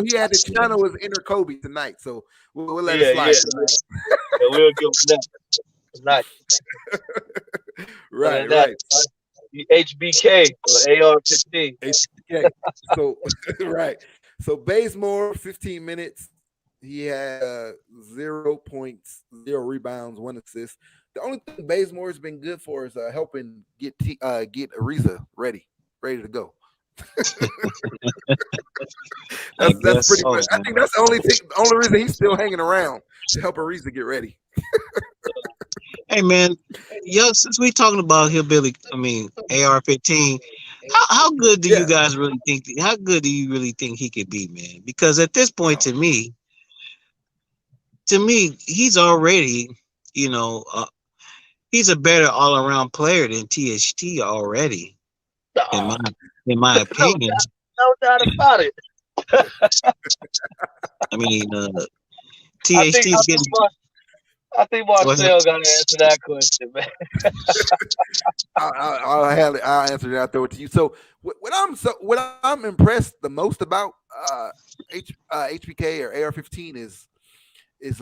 He had to channel his inner Kobe tonight, so we'll let it slide. Yeah, we'll give him that tonight. Right. HBK or AR-15. HBK. So right. So Bazemore, 15 minutes. He had 0 points, 0 rebounds, 1 assist. The only thing Bazemore has been good for is helping get Ariza ready to go. that's pretty much. I think that's the only reason he's still hanging around, to help Ariza get ready. Hey man, since we talking about hillbilly, AR-15, how good do you guys really think? How good do you really think he could be, man? Because at this point, to me, he's already, he's a better all-around player than THT already. In my opinion, no doubt about it. THT's getting. I think Marcel got to answer that question, man. I'll answer that. I'll throw it to you. So what I'm impressed the most about HBK or AR-15 is his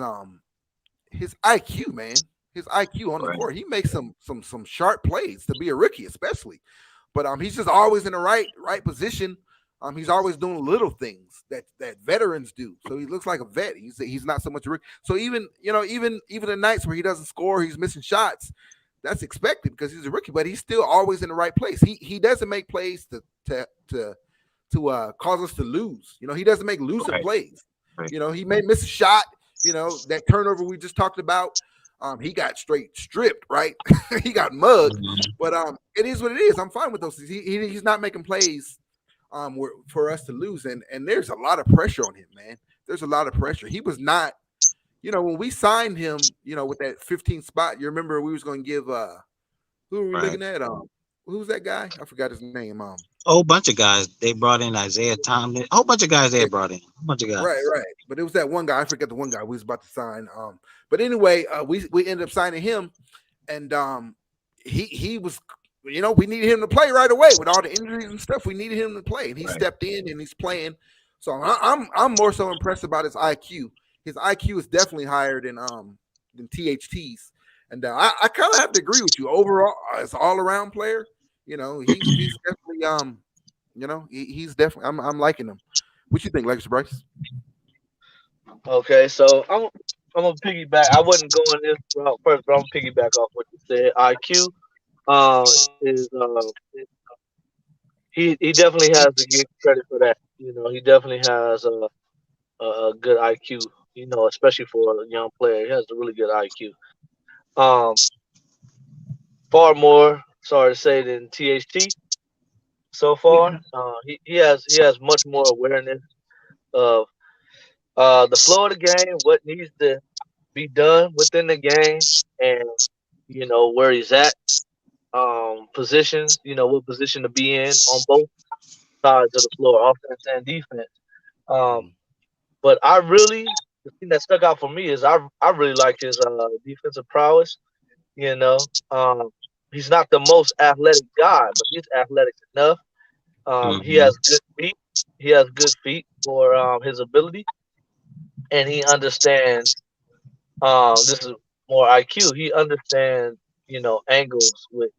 IQ, man. His IQ on the court. He makes some sharp plays to be a rookie, especially. But he's just always in the right position. He's always doing little things that veterans do. So he looks like a vet. He's not so much a rookie. So even the nights where he doesn't score, he's missing shots. That's expected because he's a rookie. But he's still always in the right place. He doesn't make plays to cause us to lose. He doesn't make losing plays. Right. He may miss a shot. That turnover we just talked about. He got straight stripped, right? He got mugged. But it is what it is. I'm fine with those things. He's not making plays for us to lose, and there's a lot of pressure on him, man. There's a lot of pressure. He was not, when we signed him, with that 15th spot. You remember we was going to give who were we looking at? Who's that guy? I forgot his name. A whole bunch of guys. They brought in Isaiah Thomas. A whole bunch of guys they brought in. A bunch of guys. Right. But it was that one guy. I forget the one guy we was about to sign. But anyway, we ended up signing him, and he was. We needed him to play right away with all the injuries and stuff. We needed him to play, and he stepped in and he's playing. So I'm more so impressed about his IQ. His IQ is definitely higher than THT's, and I kind of have to agree with you. Overall, as an all-around player, he's definitely he's definitely. I'm liking him. What you think, Lex Bryce? Okay, so I'm gonna piggyback. I wasn't going this route first, but I'm gonna piggyback off what you said. IQ. He definitely has to get credit for that. He definitely has a good IQ. Especially for a young player, he has a really good IQ. Far more, sorry to say, than THT so far. He has much more awareness of The flow of the game, what needs to be done within the game, and where he's at, positions, what position to be in on both sides of the floor, offense and defense. Um, but the thing that stuck out for me is I really like his defensive prowess. You know, he's not the most athletic guy, but he's athletic enough. He Mm-hmm. has good feet. He has good feet for his ability, and he understands. This is more IQ. He understands, angles with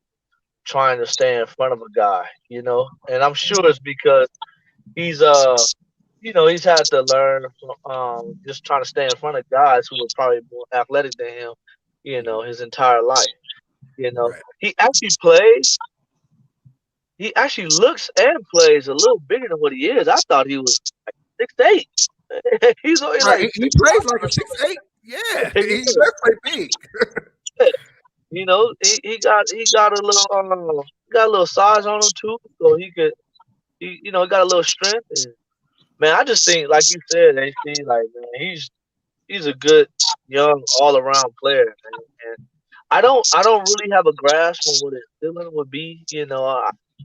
trying to stay in front of a guy. And I'm sure it's because he's he's had to learn just trying to stay in front of guys who are probably more athletic than him. His entire life. Right. He actually plays. He actually looks and plays a little bigger than what he is. I thought he was like 6'8". He's only Right. like He plays like a 6'8". Yeah, he does play big. he got a little size on him too, so he got a little strength. And, man, I just think, like you said, AC, like, man, he's a good young all around player, man. And I don't really have a grasp on what his ceiling would be.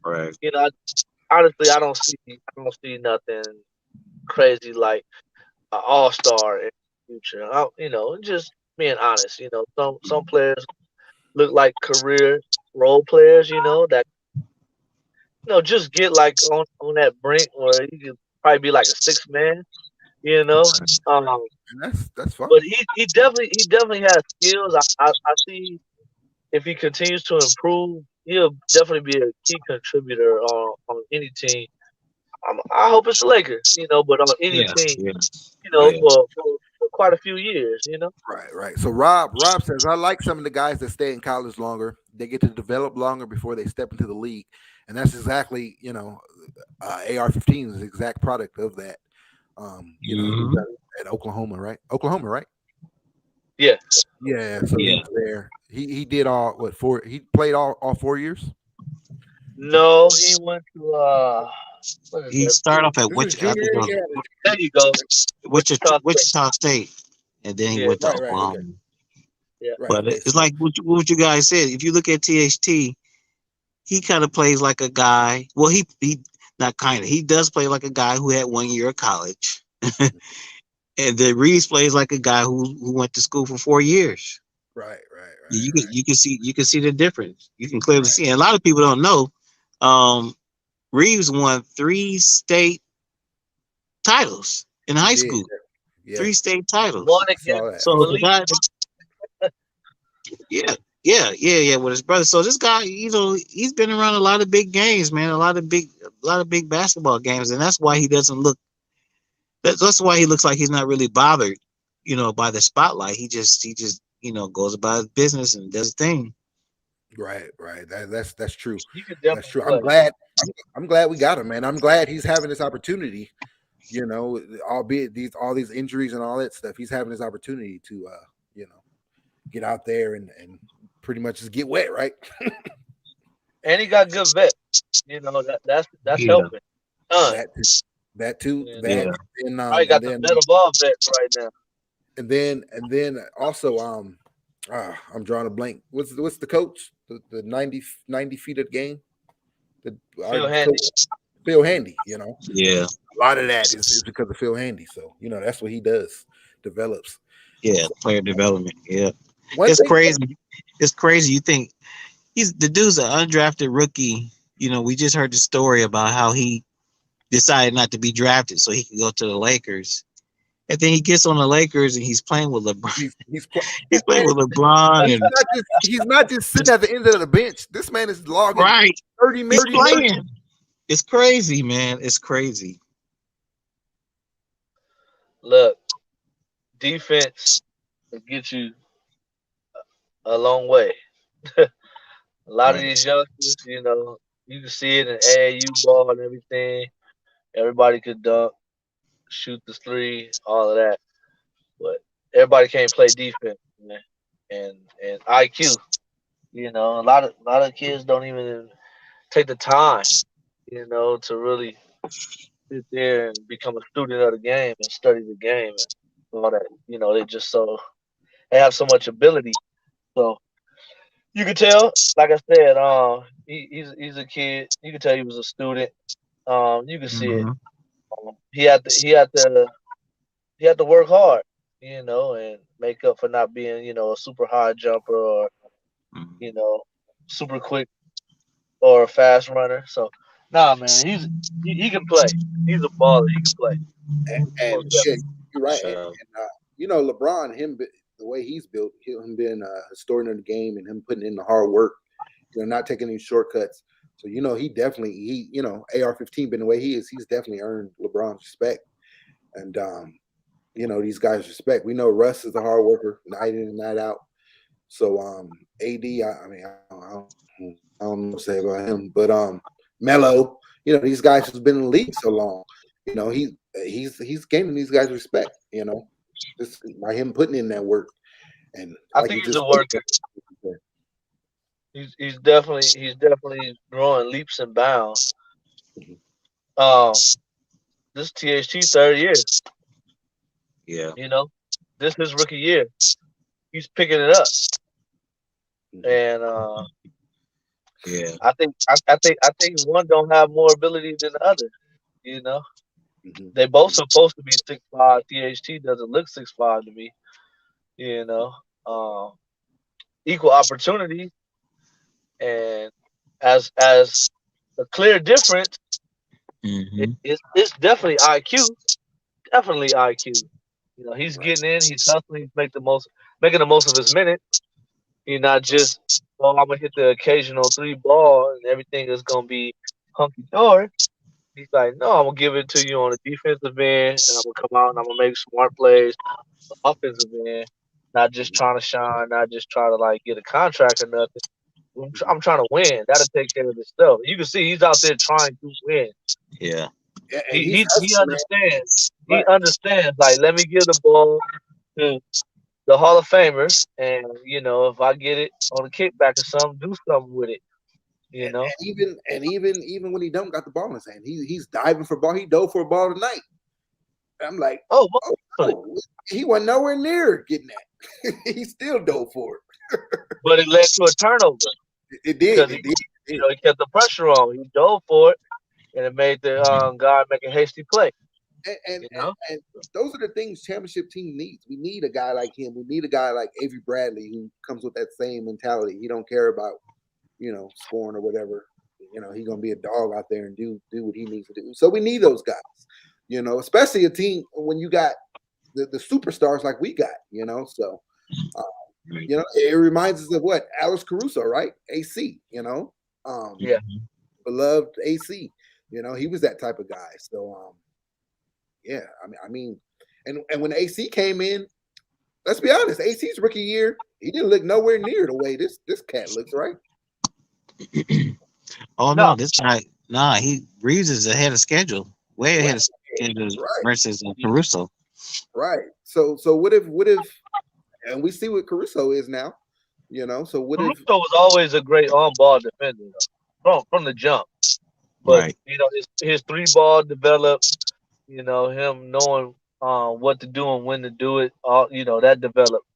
Right. Honestly, I don't see nothing crazy like an all-star in the future. Just being honest. Some players look like career role players. That just get like on that brink where he could probably be like a sixth man. Um, And that's fine. but he definitely has skills. I see if he continues to improve, he'll definitely be a key contributor on any team. I hope it's the Lakers, but on any Yeah. team, Yeah. Yeah. for quite a few years. Right. So Rob says, I like some of the guys that stay in college longer. They get to develop longer before they step into the league, and that's exactly AR-15 is the exact product of that. Mhm. At Oklahoma, right? Oklahoma, right? Yeah. Yeah. So Yeah. he was there. He did all what 4? He played all 4 years. No, he went to what is He that? started off at He was I junior. think it was Yeah. There you go. Wichita State. Wichita State, and then he Yeah. went to Right. Oklahoma. Okay. Yeah. Right. But Okay. it's like what you guys said. If you look at THT, he kind of plays like a guy. Well, he not kind of. He does play like a guy who had 1 year of college, and then Reaves plays like a guy who went to school for 4 years. Right. You can see the difference. You can clearly see. And a lot of people don't know. Reaves won 3 state titles in high school. Yeah. 3 state titles. One Saw against that. So the Malik. guy, yeah, with his brother. So this guy, he's been around a lot of big games, man. A lot of big basketball games, and that's why he doesn't look. That's why he looks like he's not really bothered, by the spotlight. He just goes about his business and does his thing. Right. That's true. He could That's definitely true. play. I'm glad we got him, man. I'm glad he's having this opportunity. Albeit all these injuries and all that stuff, he's having this opportunity to get out there and pretty much just get wet, right? And he got good vets. That's Yeah. helping. That too. Yeah. And, I got the vet above vets right now. and then also I'm drawing a blank. What's the coach? The 90 feet of the game. Phil Handy. Phil Handy. Yeah. A lot of that is because of Phil Handy. So that's what he does. Develops. Yeah. Player development. Yeah. One It's thing- crazy. It's crazy. You think the dude's an undrafted rookie. We just heard the story about how he decided not to be drafted so he could go to the Lakers. And then he gets on the Lakers and he's playing with LeBron. He's playing with LeBron. He's not just sitting at the end of the bench. This man is logging Right. 30 minutes. He's playing. It's crazy, man. It's crazy. Look, defense will get you a long way. A lot of these youngsters, you can see it in AAU ball and everything. Everybody could dunk, shoot the three, all of that. But everybody can't play defense, man. And IQ. A lot of kids don't even take the time, to really sit there and become a student of the game and study the game and all that. You know, they have so much ability. So you can tell, like I said, he's a kid. You can tell he was a student. You can see it. He had to work hard, you know, and make up for not being, you know, a super high jumper or, you know, super quick or a fast runner. So, nah, man, he can play. He's a baller. He can play. And yeah, you're right. And you know, LeBron, the way he's built, him being a historian of the game and him putting in the hard work, you know, not taking any shortcuts. So, you know, you know, AR-15 being the way he is, he's definitely earned LeBron's respect. And, you know, these guys respect. We know Russ is a hard worker, night in and night out. So, AD, I don't know what to say about him, but Melo, you know, these guys who's been in the league so long, you know, he's gaining these guys respect, you know, just by him putting in that work. And I think he's a worker. He's definitely growing leaps and bounds. This THT third year. Yeah. You know, this is his rookie year. He's picking it up. And yeah, I think one don't have more ability than the other. You know, they both supposed to be 6'5". THT doesn't look 6'5" to me. You know, equal opportunity, and as a clear difference, it's definitely IQ. Definitely IQ. You know, he's getting in. He's hustling. He's making the most of his minutes. You're not just, I'm gonna hit the occasional 3 ball and everything is gonna be hunky dory. He's like, no, I'm gonna give it to you on the defensive end, and I'm gonna come out and I'm gonna make smart plays on the offensive end. Not just trying to shine, not just try to like get a contract or nothing. I'm trying to win. That'll take care of itself. You can see he's out there trying to win. Yeah. He understands. He understands. Like, let me give the ball to the Hall of Famers, and you know, if I get it on a kickback or something, do something with it. You know, and even when he don't got the ball in his hand, he's diving for ball. He dove for a ball tonight. I'm like, he wasn't nowhere near getting that. He still dove for it, but it led to a turnover. It did. You know, he kept the pressure on. He dove for it, and it made the guy make a hasty play. And those are the things championship team needs. We need a guy like him. We need a guy like Avery Bradley who comes with that same mentality. He don't care about, you know, scoring or whatever. You know, he's gonna be a dog out there and do what he needs to do. So we need those guys, you know, especially a team when you got the superstars like we got, you know. So you know, it reminds us of what Alex Caruso, right? AC, you know, beloved AC. You know, he was that type of guy. So yeah, I mean, and when AC came in, let's be honest, AC's rookie year, he didn't look nowhere near the way this cat looks, right? No, this guy, Reaves is ahead of schedule, way ahead of schedule versus Caruso. Right. So what if, and we see what Caruso is now, you know. So what Caruso was always a great on-ball defender from the jump, but you know, his 3-ball developed. You know, him knowing what to do and when to do it, you know, that developed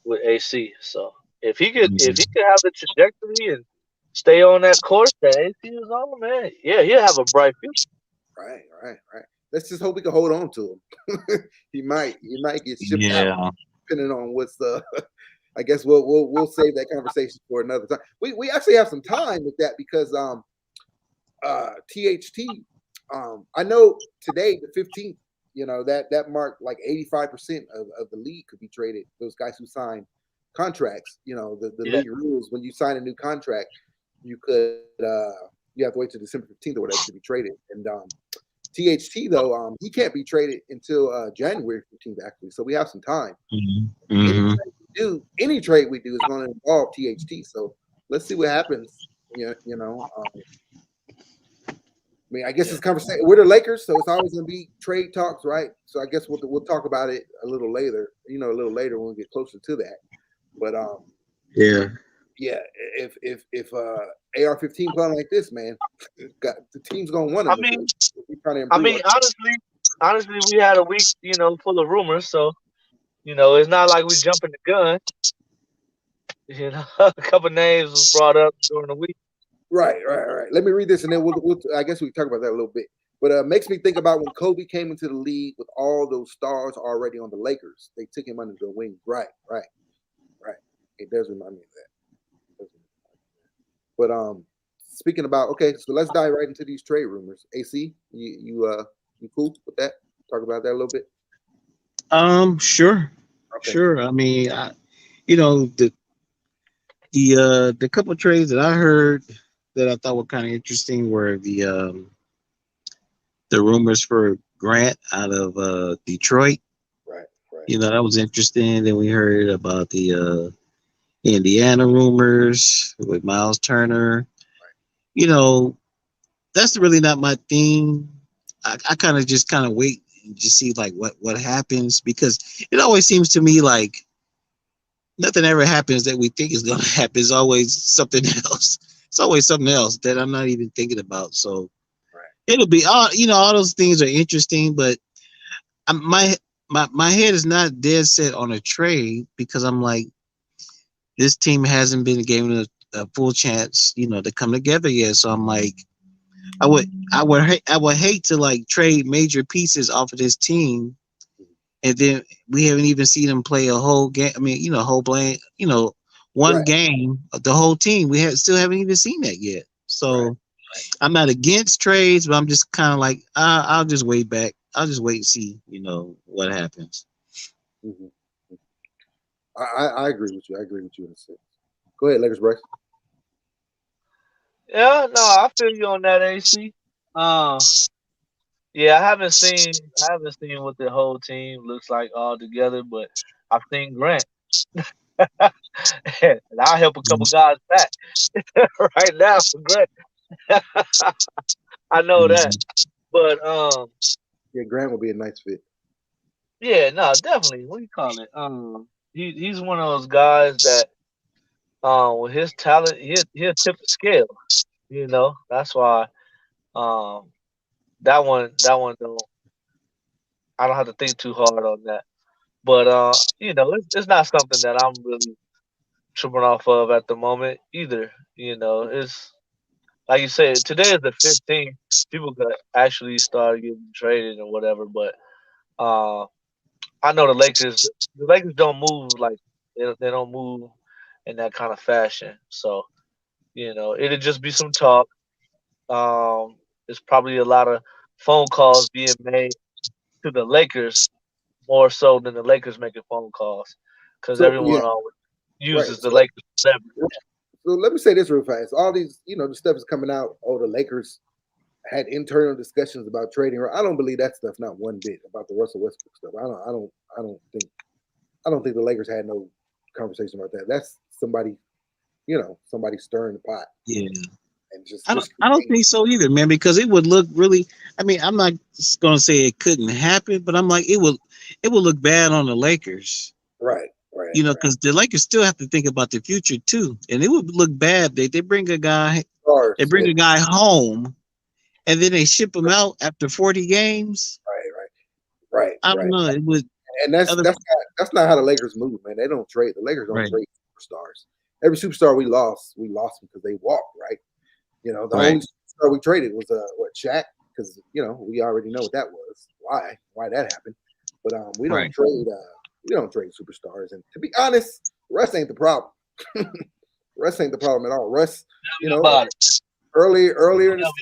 with AC. So if he could have the trajectory and stay on that course that AC is on, man, yeah, he'll have a bright future. Right. Let's just hope we can hold on to him. he might get shipped out, depending on what's the. I guess we'll save that conversation for another time. We actually have some time with that because THT. I know today, the 15th, you know, that marked like 85% of the league could be traded. Those guys who signed contracts, you know, the league rules, when you sign a new contract, you have to wait till December 15th or whatever to be traded. And THT, though, he can't be traded until January 15th, actually. So we have some time. Any trade we do is going to involve THT. So let's see what happens. You know. I mean, I guess it's conversation. We're the Lakers, so it's always going to be trade talks, right? So I guess we'll talk about it a little later. You know, a little later when we get closer to that. But Yeah, if AR-15 playing like this, man, the team's gonna win. I mean, honestly, we had a week, full of rumors. So, it's not like we jumping the gun. A couple names was brought up during the week. Right. Let me read this, and then we'll I guess we can talk about that a little bit. But makes me think about when Kobe came into the league with all those stars already on the Lakers. They took him under their wing. Right. It does remind me of that. But speaking about, okay, so let's dive right into these trade rumors. AC, you cool with that? Talk about that a little bit. Sure. Okay. Sure. I mean, the couple trades that I heard that I thought were kind of interesting were the rumors for Grant out of Detroit. Right. That was interesting. Then we heard about the Indiana rumors with Miles Turner. Right. That's really not my thing. I kind of wait and just see like what happens, because it always seems to me like nothing ever happens that we think is going to happen. It's always something else. It's always something else that I'm not even thinking about. So it'll be all those things are interesting, but my head is not dead set on a trade, because I'm like, this team hasn't been given a full chance, to come together yet. So I'm like, I would hate to like trade major pieces off of this team, and then we haven't even seen them play a whole game. I mean, one game of the whole team. We still haven't even seen that yet. So I'm not against trades, but I'm just kind of like, I'll just wait back. I'll just wait and see, what happens. Mm-hmm. I agree with you. I agree with you in a sense. Go ahead, Lakers, Bryce. Yeah, no, I feel you on that, AC. Yeah, I haven't seen what the whole team looks like all together, but I've seen Grant. And I'll help a couple guys back right now for Grant. I know that. But yeah, Grant will be a nice fit. Yeah, no, definitely. What do you call it? He's one of those guys that with his talent, he'll tip the scale. That's why that one don't, I don't have to think too hard on that. But it's not something that I'm really tripping off of at the moment either. It's like you said, today is the 15th. People could actually start getting traded or whatever, but I know the Lakers don't move like they don't move in that kind of fashion. So, it'll just be some talk. There's probably a lot of phone calls being made to the Lakers more so than the Lakers making phone calls, because everyone always uses the Lakers. So let me say this real fast. All these, the stuff is coming out. Oh, the Lakers had internal discussions about trading. I don't believe that stuff, not one bit, about the Russell Westbrook stuff. I don't think the Lakers had no conversation about that. That's somebody stirring the pot. Yeah. And I don't think so either, man, because it would look really, I mean, I'm not going to say it couldn't happen, but I'm like, it would look bad on the Lakers. Right. Because the Lakers still have to think about the future too. And it would look bad. They bring a guy, a guy home, and then they ship him out after 40 games. Right. I don't know. It would, and that's not how the Lakers move, man. They don't trade. The Lakers don't trade superstars. Every superstar we lost because they walked, right? The only superstar we traded was Shaq, because we already know what that was. Why that happened. But we don't trade superstars. And to be honest, Russ ain't the problem. Russ ain't the problem at all. Russ, earlier in the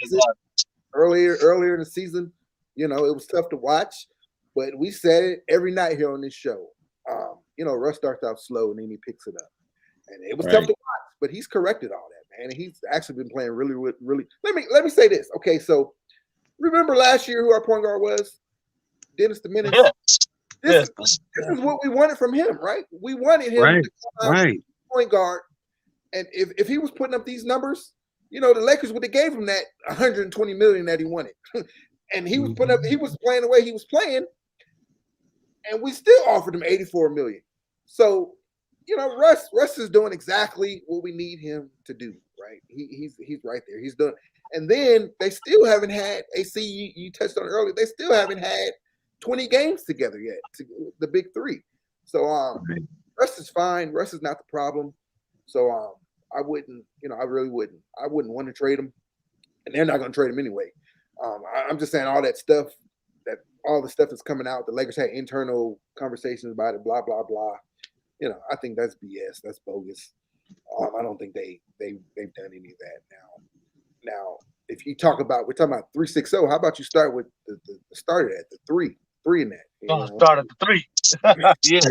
season, it was tough to watch, but we said it every night here on this show. Russ starts out slow and then he picks it up, and it was tough to watch, but he's corrected all that, man. And he's actually been playing really, really. Let me say this, okay? So remember last year who our point guard was? Dennis the Menace. Yeah. This is what we wanted from him, right? We wanted him to come out point guard, and if he was putting up these numbers, the Lakers would have gave him that $120 million that he wanted, and he was putting up. He was playing the way he was playing, and we still offered him $84 million. So, Russ is doing exactly what we need him to do, right? He's right there. He's doing, and then they still haven't had AC. You touched on it earlier. They still haven't had 20 games together yet. The big three. So Russ is fine. Russ is not the problem. So I wouldn't, I really wouldn't. I wouldn't want to trade him, and they're not going to trade him anyway. I'm just saying all that stuff, all the stuff that's coming out. The Lakers had internal conversations about it. Blah blah blah. I think that's BS. That's bogus. I don't think they've done any of that now. Now, if you we're talking about 360. How about you start with the starter at the three in that? Start at the 3. Yeah.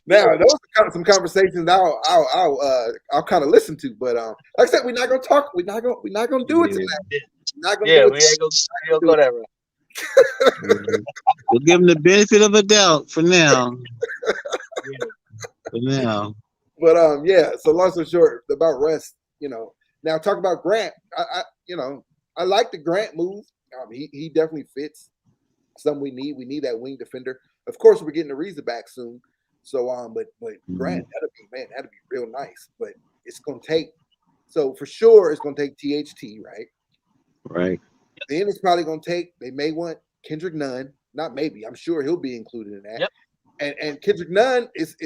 Now, those are some conversations I'll kind of listen to, but like I said, we're not gonna talk. We're not gonna do it tonight. We ain't gonna go that route. We'll give him the benefit of a doubt for now. But so long story short, about Russ, now talk about Grant. I like the Grant move. He definitely fits. Something we need. We need that wing defender. Of course, we're getting the Reaves back soon. So but Grant, that'd be real nice. But it's gonna take. So for sure, it's gonna take THT, right? Right. Then it's probably gonna take. They may want Kendrick Nunn. Not maybe. I'm sure he'll be included in that. Yep. And Kendrick Nunn is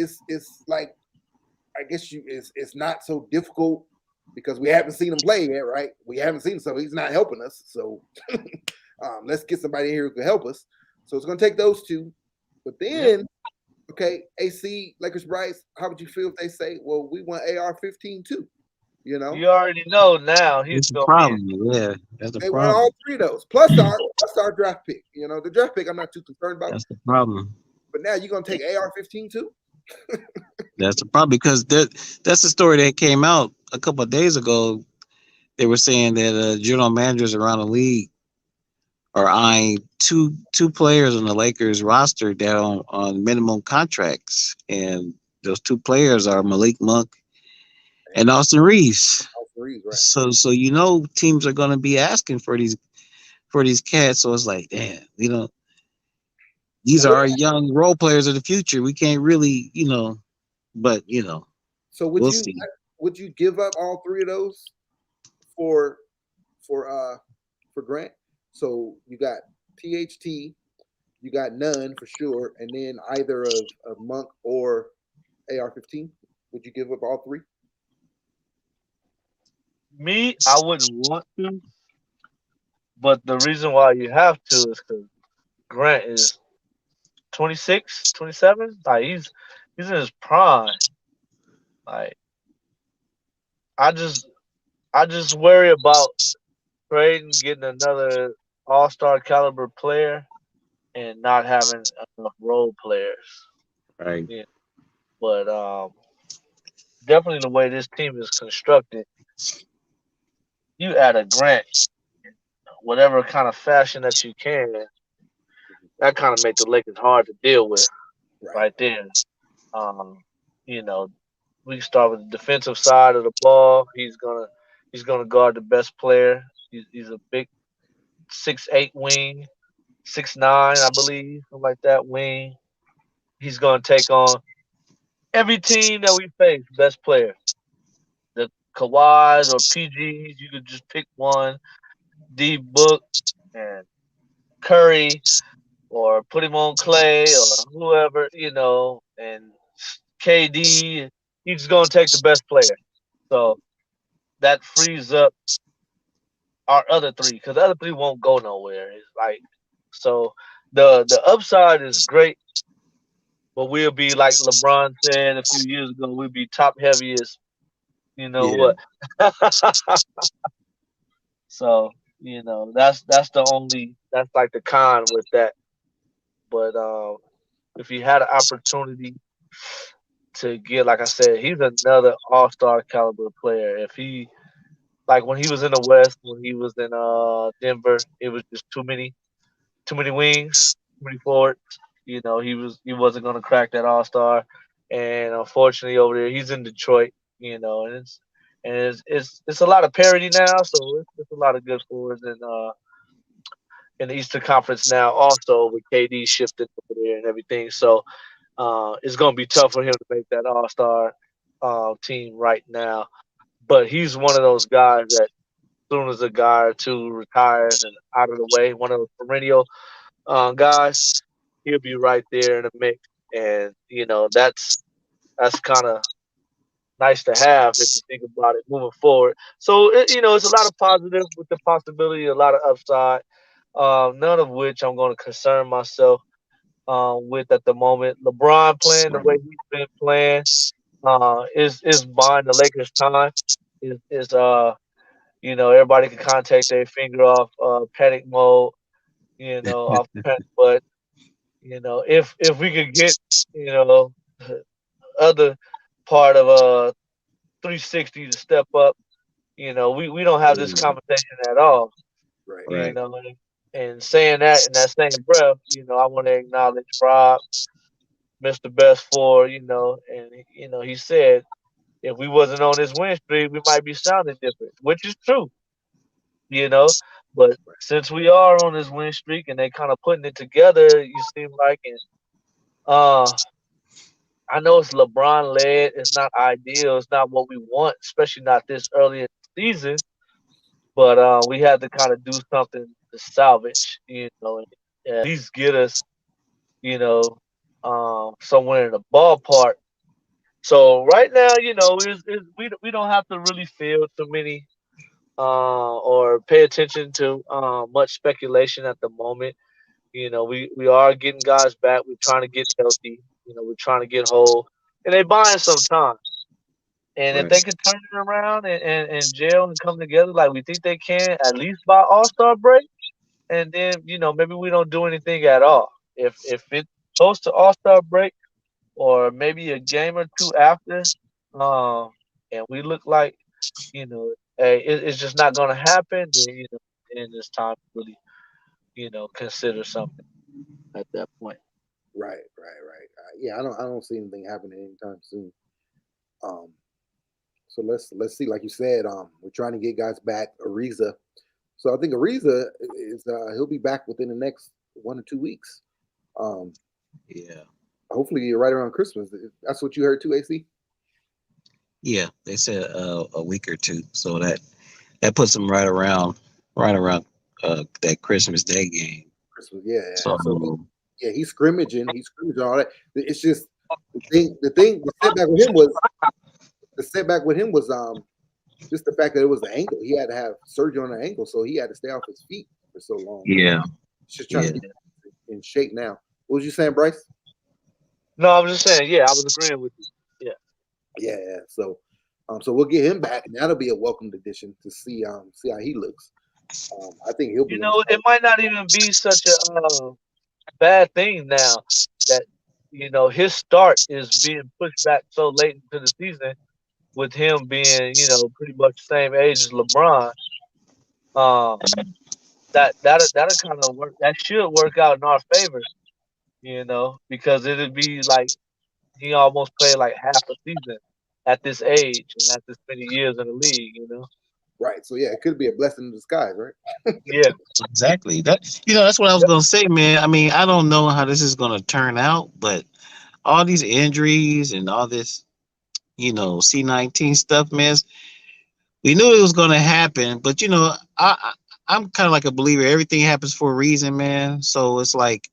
like, I guess it's not so difficult because we haven't seen him play yet, right? We haven't seen him, so he's not helping us. So let's get somebody here who can help us. So it's gonna take those two. But then, okay, AC, Lakers Bryce, how would you feel if they say, well, we want AR-15 too? You already know now. That's the problem. Yeah, that's the they problem. want all three of those. Plus our draft pick. The draft pick I'm not too concerned about. That's the problem. But now you're gonna take AR-15 too? That's the problem because that's the story that came out a couple of days ago. They were saying that general managers around the league are eyeing two players on the Lakers roster that are on minimum contracts, and those two players are Malik Monk and Austin Reaves. Right. So teams are going to be asking for these cats. So it's like, damn, these are our young role players of the future. We can't really, but So would you give up all three of those for Grant? So you got THT, you got Nunn for sure, and then either of Monk or AR-15. Would you give up all three? Me, I wouldn't want to, but the reason why you have to is because Grant is 26, 27. Like he's in his prime. Like I just worry about trading, getting another all-star caliber player, and not having enough role players. Right. Yeah. But definitely the way this team is constructed, you add a Grant, whatever kind of fashion that you can, that kind of makes the Lakers hard to deal with right then. We start with the defensive side of the ball. He's gonna guard the best player. He's a big 6'8" wing, 6'9", I believe, something like that wing. He's gonna take on every team that we face, best player. The Kawhis or PGs, you could just pick one. D Book and Curry, or put him on Clay or whoever, and KD. He's gonna take the best player. So that frees up our other three, because the other three won't go nowhere. It's like, so the upside is great, but we'll be like LeBron said a few years ago. We'll be top heaviest. What? So that's like the con with that. But if you had an opportunity to get, like I said, he's another all-star caliber player. If he, like when he was in the West, when he was in Denver, it was just too many wings, too many forwards. He wasn't gonna crack that all-star, and unfortunately over there he's in Detroit. And it's a lot of parity now, so it's a lot of good forwards in the Eastern Conference now, also with KD shifting over there and everything. So it's going to be tough for him to make that All-Star team right now. But he's one of those guys that, as soon as a guy or two retires and out of the way, one of the perennial guys, he'll be right there in the mix. And that's kind of nice to have if you think about it moving forward. So it's a lot of positive with the possibility, a lot of upside. None of which I'm going to concern myself with at the moment. LeBron playing the way he's been playing is buying the Lakers time. Is everybody can kind of take their finger off panic mode, off the panic. But if we could get other part of 360 to step up, we don't have this conversation at all. Right. And saying that in that same breath, I want to acknowledge Rob, Mr. Best for, and he said if we wasn't on this win streak, we might be sounding different, which is true, But since we are on this win streak and they kind of putting it together, you seem like, and I know it's LeBron led. It's not ideal. It's not what we want, especially not this early in the season. But we had to kind of do something to salvage, and at least get us, somewhere in the ballpark. So right now, we don't have to really feel too many or pay attention to much speculation at the moment. We are getting guys back. We're trying to get healthy. We're trying to get whole, and they buying some time. And if they can turn it around and gel and come together like we think they can, at least by All-Star break, and then maybe we don't do anything at all. If it's close to All-Star break, or maybe a game or two after, and we look like hey, it's just not going to happen, then then it's time to really consider something at that point. Right. Yeah, I don't see anything happening anytime soon. So let's see. Like you said, we're trying to get guys back. Ariza. So I think Ariza is he'll be back within the next 1 or 2 weeks. Yeah. Hopefully right around Christmas. That's what you heard too, AC? Yeah, they said a week or two. So that puts them right around that Christmas Day game. Christmas, yeah. So he's scrimmaging. He's scrimmaging all that. It's just the setback with him was just the fact that it was the ankle. He had to have surgery on the ankle, so he had to stay off his feet for so long. Yeah. Just trying to get in shape now. What was you saying, Bryce? No, I was just saying, I was agreeing with you. Yeah. So we'll get him back, and that'll be a welcomed addition to see how he looks. I think he'll be. It might not even be such a bad thing now that his start is being pushed back so late into the season, with him being pretty much the same age as LeBron. That'll kind of work. That should work out in our favor, because it'd be like he almost played like half a season at this age and at this many years in the league. Right. So it could be a blessing in disguise, right? Yeah. Exactly. That's what I was gonna say, man. I mean, I don't know how this is gonna turn out, but all these injuries and all this, C19 stuff, man. We knew it was gonna happen, but I'm kind of like a believer. Everything happens for a reason, man. So it's like,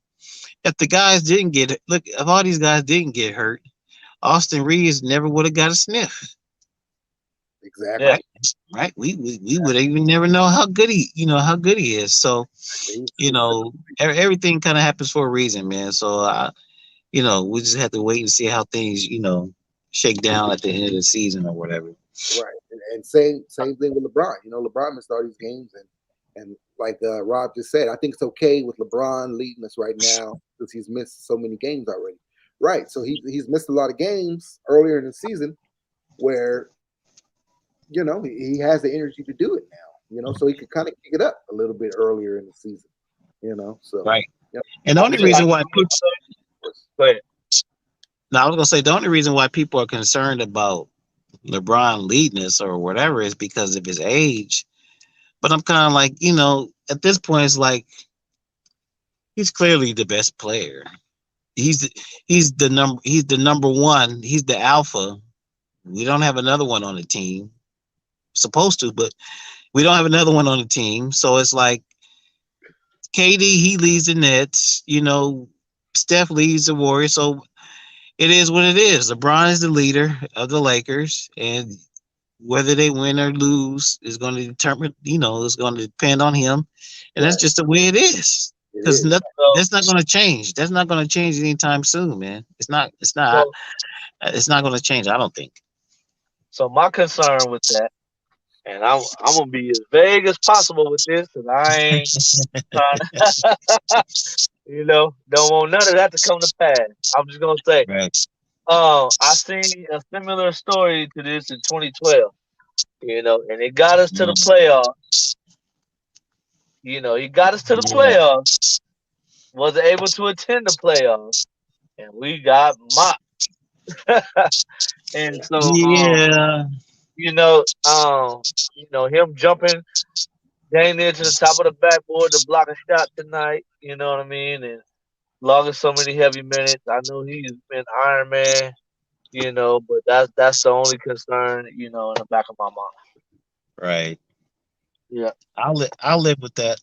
if the guys if all these guys didn't get hurt, Austin Reaves never would have got a sniff. Exactly. Yeah. Right. We would even never know how good he is. So, everything kind of happens for a reason, man. So, we just have to wait and see how things, shake down at the end of the season or whatever. Right. And same thing with LeBron. LeBron missed all these games, and like Rob just said, I think it's okay with LeBron leading us right now because he's missed so many games already. Right. So he's missed a lot of games earlier in the season where he has the energy to do it now, so he could kind of kick it up a little bit earlier in the season, so. Right. And the only reason why people Go ahead. Now, I was going to say, the only reason why people are concerned about LeBron leading us or whatever is because of his age. But I'm kind of like, at this point, it's like, he's clearly the best player. he's the number one. He's the alpha. We don't have another one on the team. Supposed to, but we don't have another one on the team. So it's like KD, he leads the Nets. Steph leads the Warriors. So it is what it is. LeBron is the leader of the Lakers, and whether they win or lose is going to determine. It's going to depend on him, and that's just the way it is. Because that's not going to change. That's not going to change anytime soon, man. It's not. It's not going to change. I don't think. So my concern with that, and I'm gonna be as vague as possible with this, and I ain't don't want none of that to come to pass. I'm just gonna say, Right. I seen a similar story to this in 2012. And it got us to the playoffs. He got us to the playoffs. Wasn't able to attend the playoffs, and we got mopped. And so, him jumping dang near to the top of the backboard to block a shot tonight. You know what I mean? And logging so many heavy minutes. I know he's been Iron Man. But that's the only concern. In the back of my mind. Right. Yeah. I'll live with that.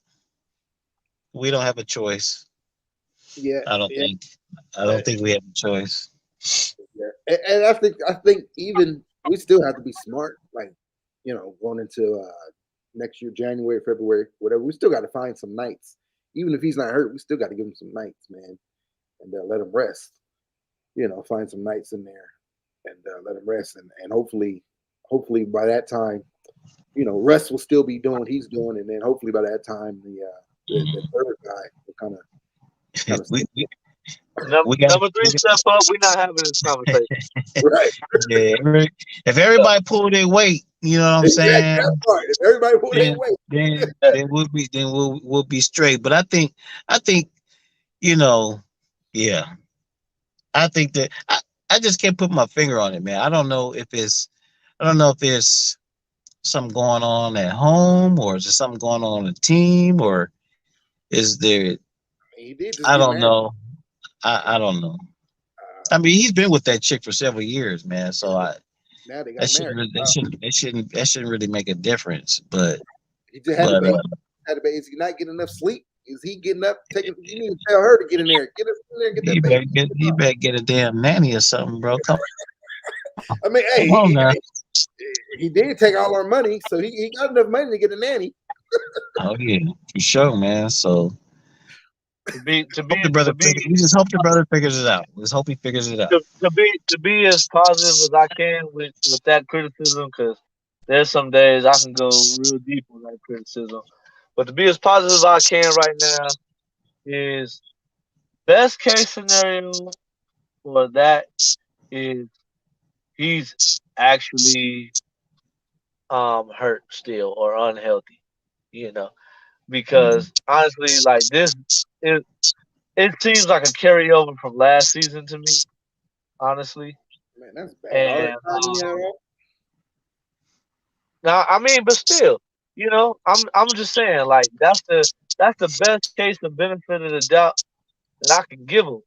We don't have a choice. Yeah. I don't think. I don't think we have a choice. Yeah. And I think even we still have to be smart. Like, going into next year, January, February, whatever. We still got to find some nights. Even if he's not hurt, we still got to give him some nights, man, and let him rest. Find some nights in there and let him rest, and hopefully by that time, Russ will still be doing what he's doing, and then hopefully by that time the third guy will kind of. Number 3 step up. We're not having this conversation. Right. Yeah. If everybody pull their weight, you know what I'm saying? If everybody pull their weight, then we'll be straight. But I think, yeah. I think that I just can't put my finger on it, man. I don't know if there's something going on at home, or is there something going on the team, or is there? I don't know. I don't know. I mean, he's been with that chick for several years, man. So now they got married. That shouldn't really make a difference. But he just had a baby. Is he not getting enough sleep? Is he getting up? You need to tell her to get in there. Get us in there. Get that baby. He better get a damn nanny or something, bro. Come on. I mean, hey, he did take all our money, so he got enough money to get a nanny. Oh yeah, for sure, man. So. We just hope the brother figures it out. Let's hope he figures it out. To be as positive as I can with that criticism, because there's some days I can go real deep on that criticism. But to be as positive as I can right now is best case scenario for that is he's actually hurt still or unhealthy, because honestly, like this. It seems like a carryover from last season to me, honestly. Man, that's bad. Now, I mean, but still, I'm just saying, like that's the best case of benefit of the doubt that I can give him,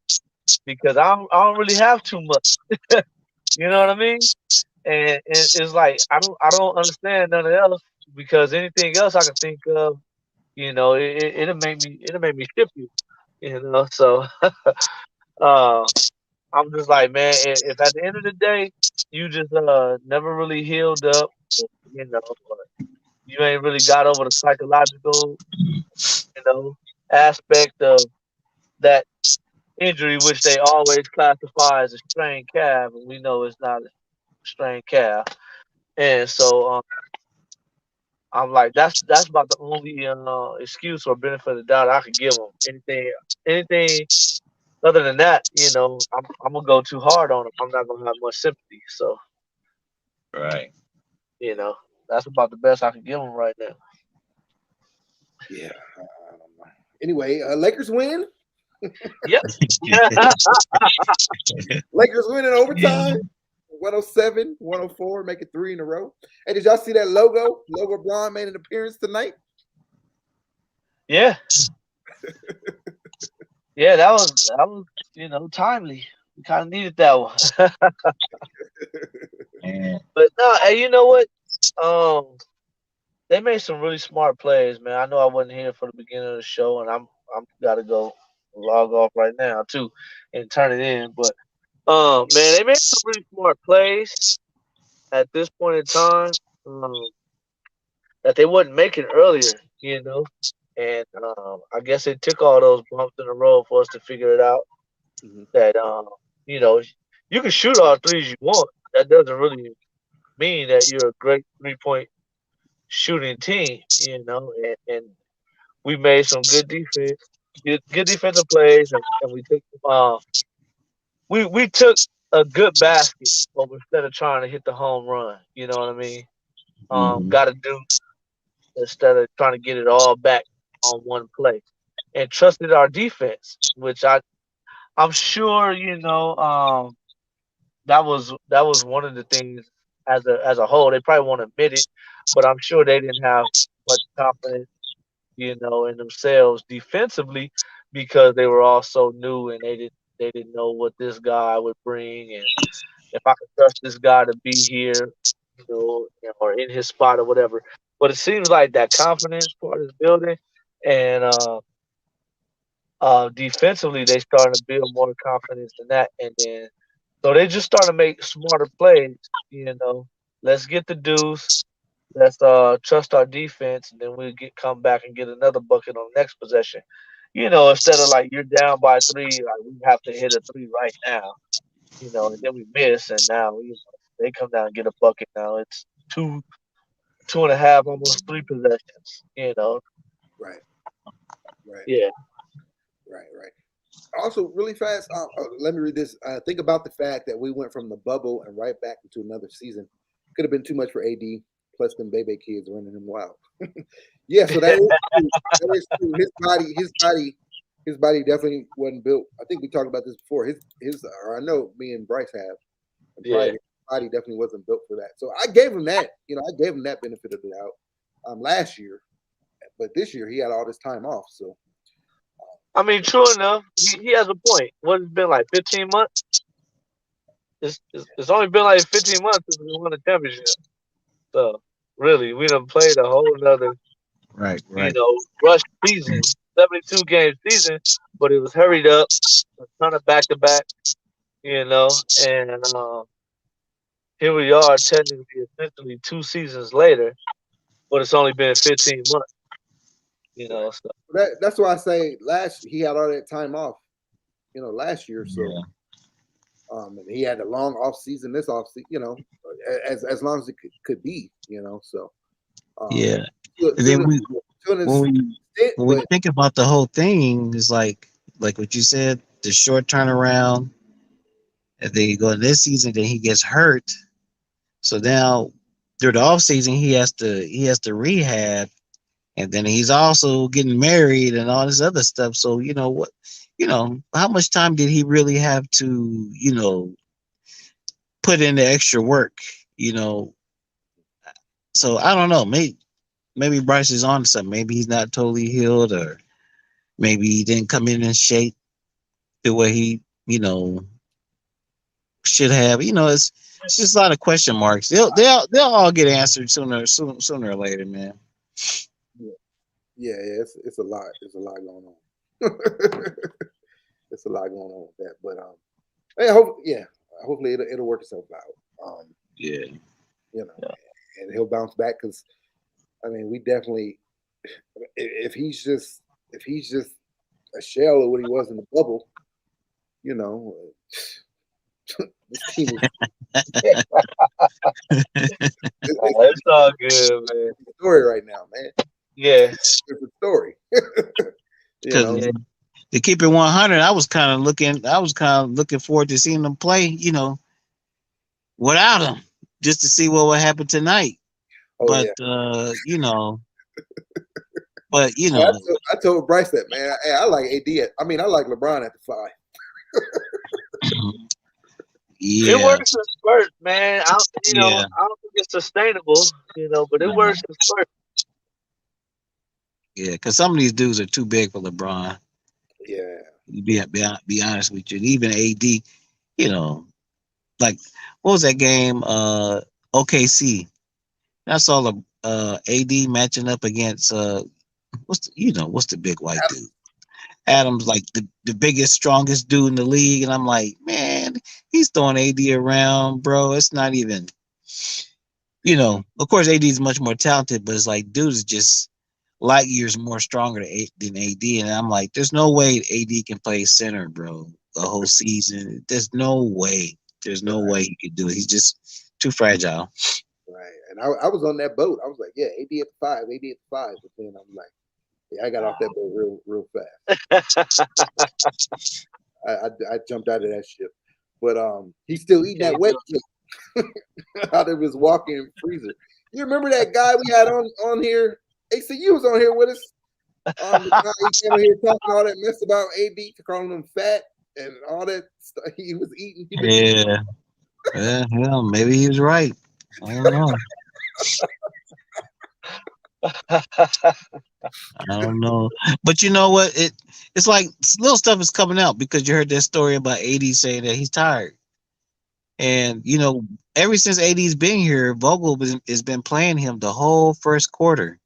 because I don't really have too much. You know what I mean? And it's like I don't understand none of else, because anything else I can think of, it'll make me ship you. So I'm just like, man, if at the end of the day you just never really healed up, you ain't really got over the psychological, aspect of that injury, which they always classify as a strained calf, and we know it's not a strained calf. And so I'm like, that's about the only excuse or benefit of the doubt I could give them. Anything other than that, I'm gonna go too hard on them. I'm not gonna have much sympathy. So, right, that's about the best I can give them right now. Yeah. Anyway, Lakers win. Yep. Lakers win in overtime. 107, 104, make it 3 in a row. Hey, did y'all see that logo? Logo Braun made an appearance tonight. Yeah. Yeah, that was timely. We kind of needed that one. Man. But no, hey, you know what? Um, they made some really smart plays, man. I know I wasn't here for the beginning of the show, and I'm gotta go log off right now too and turn it in. But man, they made some really smart plays at this point in time that they wasn't making earlier, And I guess it took all those bumps in the road for us to figure it out Mhm. that you know, you can shoot all threes you want. That doesn't really mean that you're a great 3-point shooting team, and we made some good defense, good defensive plays, and we took a good basket, but instead of trying to hit the home run, you know what I mean? Mhm. Got to do instead of trying to get it all back on one play, and trusted our defense, which I'm sure that was one of the things as a whole. They probably won't admit it, but I'm sure they didn't have much confidence, in themselves defensively because they were all so new and they didn't know what this guy would bring and if I could trust this guy to be here, or in his spot or whatever. But it seems like that confidence part is building, and defensively they starting to build more confidence in that, and then so they just start to make smarter plays. Let's get the deuce. Let's trust our defense, and then we'll come back and get another bucket on the next possession. Instead of like you're down by 3, like we have to hit a 3 right now. And then we miss, and now they come down and get a bucket. Now it's 2.5, almost 3 possessions. Right, right, Yeah, right. Also, really fast, let me read this. Think about the fact that we went from the bubble and right back into another season. Could have been too much for AD. Plus, them baby kids running him wild. Yeah, so that is true. That is true. His body definitely wasn't built. I think we talked about this before. Or I know me and Bryce have. And yeah. his body definitely wasn't built for that. So I gave him that. I gave him that benefit of the doubt last year, but this year he had all this time off. So I mean, true enough, he has a point. What has it been like 15 months? It's only been like 15 months since we won the championship. So really, we done played a whole nother, Right, right. rush season, 72 game season, but it was hurried up, a ton of back to back, and here we are, technically, essentially 2 seasons later, but it's only been 15 months, right. So That's why I say he had all that time off. Last year. So Yeah. And he had a long off season. This off season, as long as it could be. So Yeah. to And then an when extent, we but think about the whole thing, is like what you said, the short turnaround, and then you go this season, then he gets hurt. So now through the off season he has to rehab, and then he's also getting married and all this other stuff. So how much time did he really have to, put in the extra work, you know? So I don't know. Maybe Bryce is on to something. Maybe he's not totally healed, or maybe he didn't come in shape the way he, should have. It's just a lot of question marks. They'll all get answered sooner or later, man. yeah, it's a lot. There's a lot going on. It's a lot going on with that. But hopefully it'll work itself out. Yeah. And he'll bounce back because we definitely, if he's just a shell of what he was in the bubble, this team is it's all good, man. story right now, man. Yeah, It's a story. Because to keep it 100, I was kind of looking forward to seeing them play, without him, just to see what would happen tonight. Oh, But yeah. but I told Bryce that, man. I like AD. I like LeBron at the 5. yeah. It works in spurts, man. I don't think it's sustainable, but it works in spurts. Yeah, because some of these dudes are too big for LeBron. Yeah. Be honest with you. And even AD, you know, like what was that game? OKC. I saw the AD matching up against what's the big white dude? Adams, like the biggest, strongest dude in the league, and I'm like, man, he's throwing AD around, bro. It's not even, of course, AD is much more talented, but it's like, dude is just light years more stronger than AD, and I'm like, there's no way AD can play center, bro, the whole season. There's no way. There's no way he could do it. He's just too fragile. Right, and I was on that boat. I was like, yeah, AD at 5, AD at 5, but then I'm like, yeah, I got off that boat real fast. I jumped out of that ship, but he's still eating that wet shit out of his walk-in freezer. You remember that guy we had on here? ACU was on here with us. The guy he came on here talking all that mess about AD, to calling him fat and all that stuff. He was eating. Yeah, maybe he was right. I don't know. I don't know, but you know what? It's like little stuff is coming out because you heard that story about AD saying that he's tired, and ever since AD's been here, Vogel has been playing him the whole first quarter,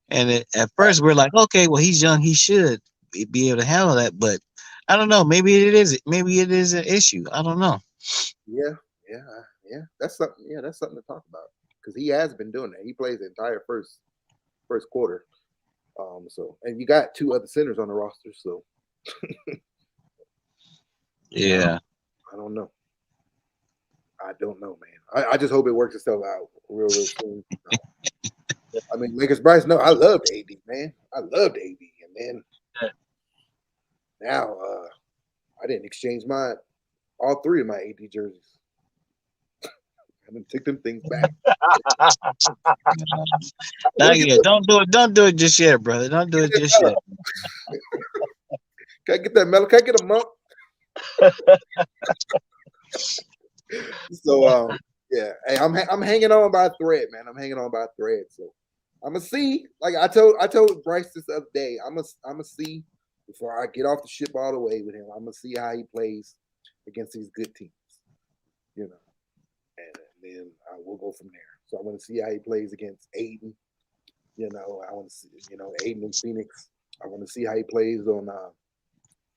and at first we're like, okay, well he's young, he should be able to handle that, but I don't know. Maybe it is an issue. I don't know. Yeah. That's something. Yeah, that's something to talk about because he has been doing that. He plays the entire first quarter. So, and you got 2 other centers on the roster, so yeah. I don't know. I don't know, man. I just hope it works itself out real soon. I mean, Lakers Bryce, no, I loved AD, man. I loved AD, and then now I didn't exchange all 3 of my AD jerseys. I didn't take them things back. Don't do it just yet, brother. Don't do it just yet. Can I get that mellow? Can I get a month? So yeah, hey, I'm hanging on by a thread, man. I'm hanging on by a thread. So I'm gonna see. Like I told Bryce this other day, I'm gonna see before I get off the ship all the way with him. I'm gonna see how he plays against these good teams, and then I will go from there. So I want to see how he plays against Aiden. I want to see, Aiden and Phoenix. I want to see how he plays on.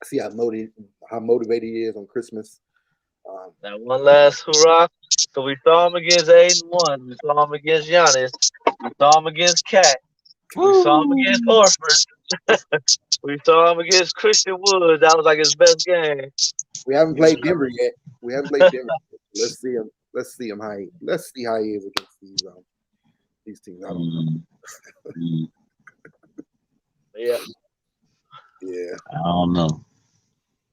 See how motivated he is on Christmas. That one last hurrah. So we saw him against Aiden once. We saw him against Giannis. We saw him against Cat. We saw him against Horford. We saw him against Christian Wood. That was like his best game. We haven't played Denver yet. Let's see him. Let's see how he is against these teams. I don't know. Yeah. I don't know.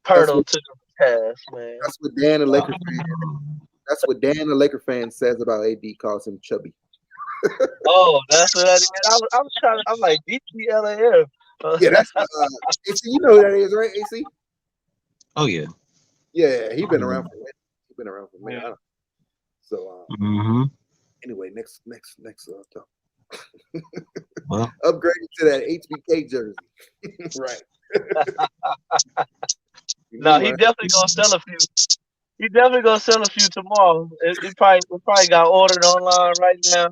Hurdle to the pass, man. That's what Dan, the Laker fan. That's what Dan, the Laker fan, says about AD. Calls him chubby. Oh, that's what that is. I was trying. I'm like DTLAF. Yeah, that's AC. You know who that is, right? AC. Oh yeah. Yeah, he's been around for a minute. So anyway, next talk. Well, upgrading to that HBK jersey, right? No, he definitely gonna sell a few. He definitely gonna sell a few tomorrow. It probably got ordered online right now.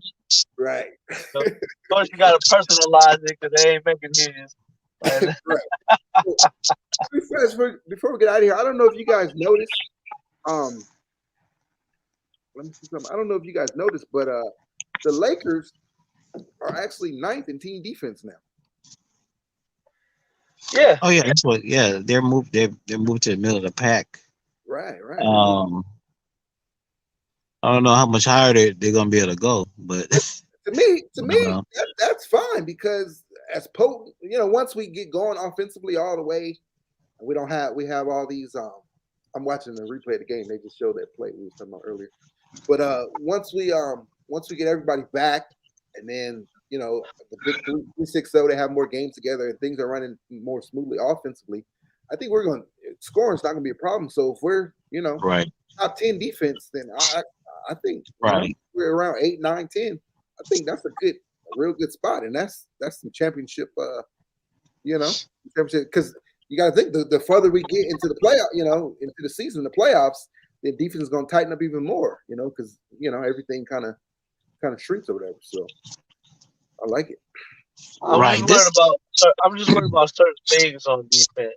Right. So, of course, you gotta personalize it because they ain't making his. Right. Before we get out of here, I don't know if you guys noticed. Let me see something. I don't know if you guys noticed, but the Lakers are actually 9th in team defense now. Yeah. Oh yeah, that's what. Yeah, they're moved. They're moved to the middle of the pack. Right. I don't know how much higher they're gonna be able to go, but to me, that's fine because as potent, once we get going offensively all the way, we have all these. I'm watching the replay of the game. They just showed that play we were talking about earlier. But once we get everybody back, and then the big 3-6-0, they have more games together, and things are running more smoothly offensively. I think scoring's not going to be a problem. So if we're right top 10 defense, then I think we're around 8, 9, 10. I think that's a real good spot, and that's some championship. Championship because you got to think the further we get into the playoff, into the season, the playoffs, the defense is going to tighten up even more, because everything kind of shrinks or whatever. So I like it. I'm just worried about certain things on defense.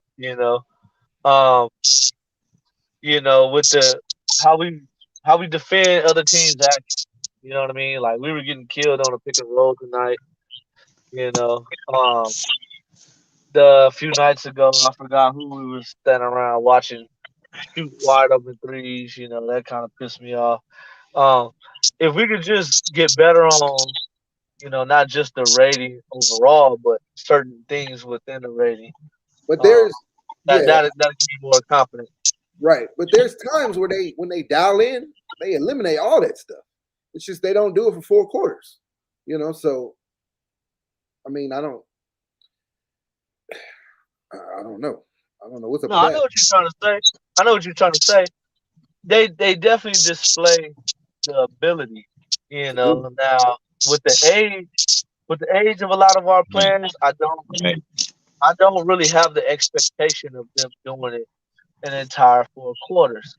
With how we defend other teams' actions. You know what I mean? Like we were getting killed on a pick and roll tonight. The few nights ago, I forgot who we were standing around watching shoot wide open threes. That kind of pissed me off. If we could just get better on, not just the rating overall, but certain things within the rating. But there's that can be more confident. Right. But there's times where when they dial in, they eliminate all that stuff. It's just they don't do it for 4 quarters. So I mean, I don't know. I don't know what's up. No, I know what you're trying to say. They definitely display the ability. Now with the age of a lot of our players, I don't really have the expectation of them doing it an entire 4 quarters.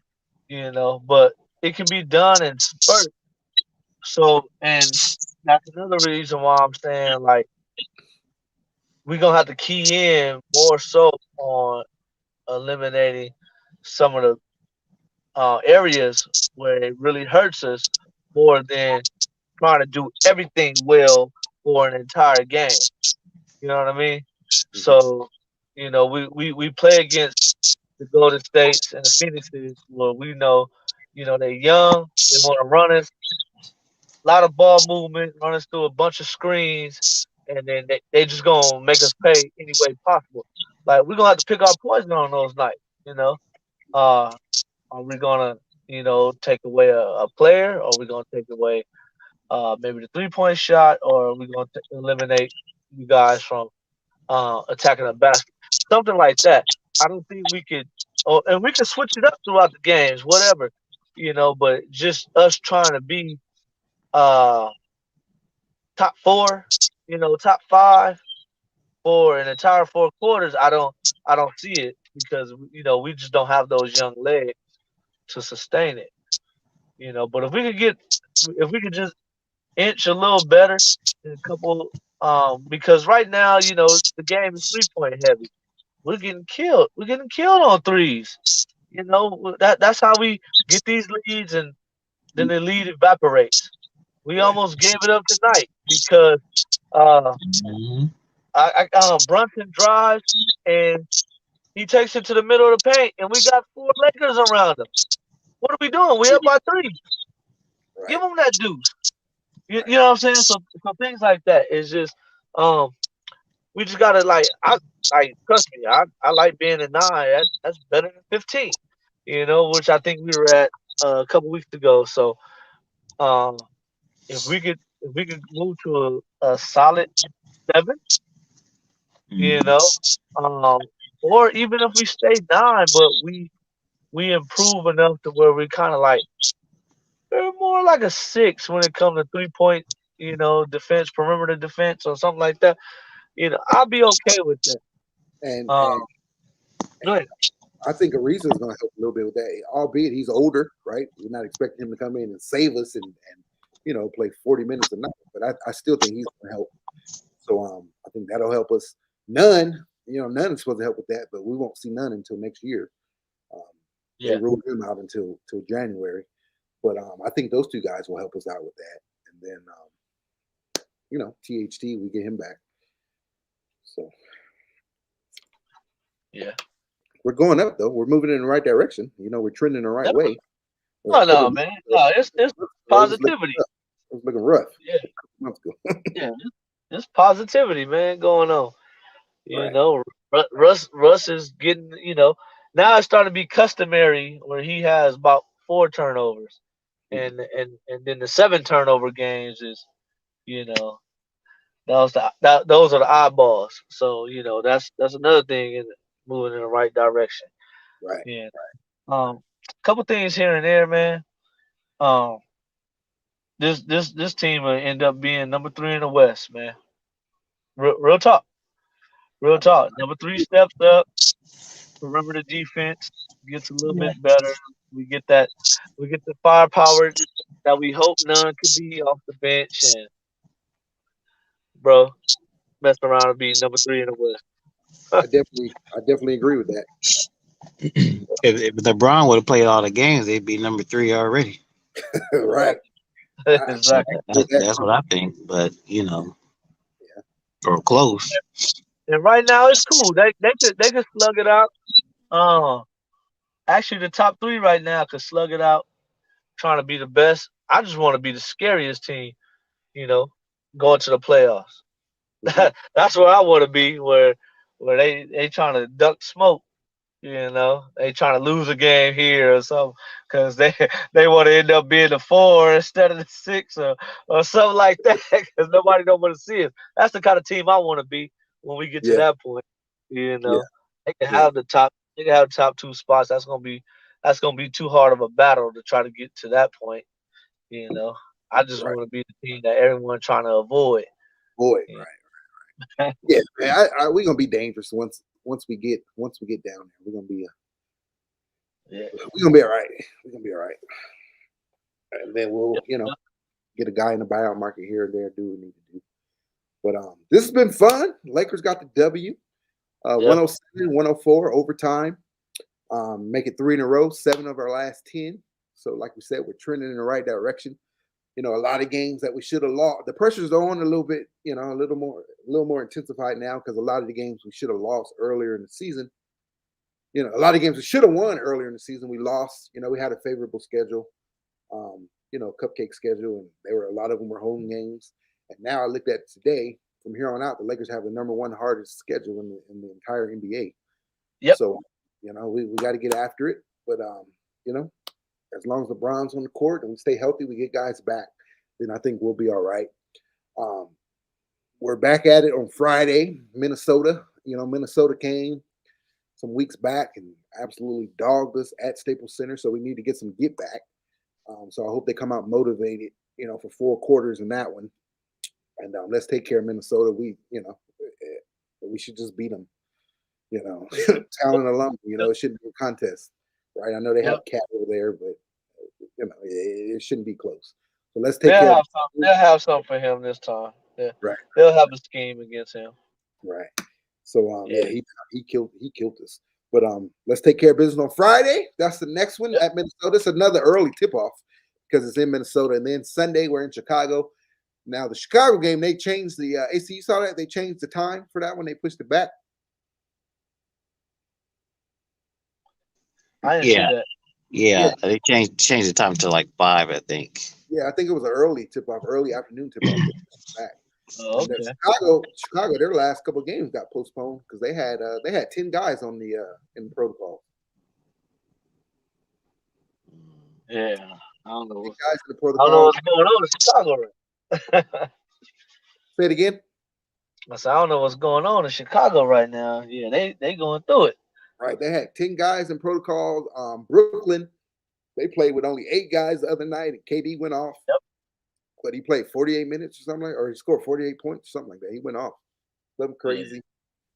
But it can be done in spurts. So, and that's another reason why I'm saying like we're gonna have to key in more so on eliminating some of the areas where it really hurts us more than trying to do everything well for an entire game. You know what I mean? Mm-hmm. So, we play against the Golden States and the Phoenixes where we know, they're young, they want to run us, a lot of ball movement, run us through a bunch of screens, and then they just gonna make us pay any way possible. Like we're gonna have to pick our poison on those nights, Are we gonna, take away a player, or are we gonna take away maybe the 3-point shot, or are we gonna eliminate you guys from attacking the basket? Something like that. I don't think we could, and we can switch it up throughout the games, whatever, but just us trying to be top 4, top 5 for an entire 4 quarters. I don't see it because we just don't have those young legs to sustain it. But if we could just inch a little better in a couple, because right now the game is 3-point heavy. We're getting killed. We're getting killed on threes. That's how we get these leads, and then the lead evaporates. We almost gave it up tonight because Brunson drives and he takes it to the middle of the paint, and we got 4 Lakers around him. What are we doing? We up by 3. Right. Give them that deuce. You know what I'm saying? So things like that is just we just gotta trust me. I like being a 9. That's better than 15. Which I think we were at a couple weeks ago. So if we could move to a solid 7, or even if we stay 9, but we improve enough to where we kind of like we're more like a 6 when it comes to 3-point, defense, perimeter defense, or something like that. I'll be okay with that. And go ahead. I think Ariza is going to help a little bit with that, albeit he's older, right? We're not expecting him to come in and save us and play 40 minutes a night, but I still think he's going to help. So I think that'll help us. None is supposed to help with that, but we won't see none until next year. They ruled him out until January, but I think those 2 guys will help us out with that, and then THT, we get him back. So yeah, we're going up though. We're moving in the right direction. We're trending the right way. No, man. No, it's positivity. It was looking rough. Yeah, months ago. Yeah, it's positivity, man, going on. Right. Russ is getting. Now it's starting to be customary where he has about 4 turnovers, and then the 7 turnover games is, those are the eyeballs. So that's another thing in moving in the right direction. Right. Yeah. Couple things here and there, man. This team will end up being number 3 in the West, man. Real talk. Number 3 steps up. perimeter defense gets a little bit better. We get that. We get the firepower that we hope none could be off the bench, and bro, mess around and be number 3 in the West. I definitely agree with that. If LeBron would have played all the games, they'd be number 3 already. Right. Exactly. That's what I think. But or close. And right now it's cool. They could slug it out. Actually, the top 3 right now could slug it out, trying to be the best. I just want to be the scariest team, going to the playoffs. That's where I want to be, where they trying to duck smoke. They trying to lose a game here or something because they want to end up being the 4 instead of the 6 or something like that because nobody don't want to see us. That's the kind of team I want to be when we get to that point. They can have the top. They can have the top 2 spots. That's gonna be too hard of a battle to try to get to that point. I just want to be the team that everyone trying to avoid. Right. Yeah, man. We're gonna be dangerous once we get down there. We're gonna be all right. We're gonna be all right. And then we'll get a guy in the buyout market here and there, do what we need to do. But this has been fun. Lakers got the W. 107-104 overtime. Make it 3 in a row, 7 of our last 10. So like we said, we're trending in the right direction. A lot of games that we should have lost. The pressure's on a little bit, a little more intensified now because a lot of the games we should have lost earlier in the season. A lot of games we should have won earlier in the season. We lost. We had a favorable schedule, cupcake schedule, and a lot of them were home games. And now I looked at today, from here on out, the Lakers have the number 1 hardest schedule in the entire NBA. Yep. So, we got to get after it. But as long as LeBron's on the court and we stay healthy, we get guys back, then I think we'll be all right. We're back at it on Friday, Minnesota. Minnesota came some weeks back and absolutely dogged us at Staples Center, so we need to get some get back. So I hope they come out motivated, for 4 quarters in that one. And let's take care of Minnesota. We should just beat them. Talent alone. It shouldn't be a contest, right? I know they have Cat over there, but it shouldn't be close. So let's take care. They'll have something for him this time. Yeah, right. They'll have a scheme against him. Right. So he killed us. But let's take care of business on Friday. That's the next one at Minnesota. It's another early tip off because it's in Minnesota, and then Sunday we're in Chicago. Now, the Chicago game, they changed the AC. You saw that? They changed the time for that one. They pushed it back. I didn't see that. Yeah. They changed the time to like 5, I think. Yeah, I think it was an early tip-off, early afternoon tip-off. Back. Oh, okay. Chicago, their last couple of games got postponed because they had 10 guys on the in the protocol. Yeah, I don't know. Guys in the protocol. I don't know what's going on in Chicago. Say it again. I said, I don't know what's going on in Chicago right now. Yeah, they going through it. Right, they had 10 guys in protocol. Brooklyn, they played with only 8 guys the other night, and KD went off. Yep. But he played 48 minutes or something or he scored 48 points, something like that. He went off. Something crazy.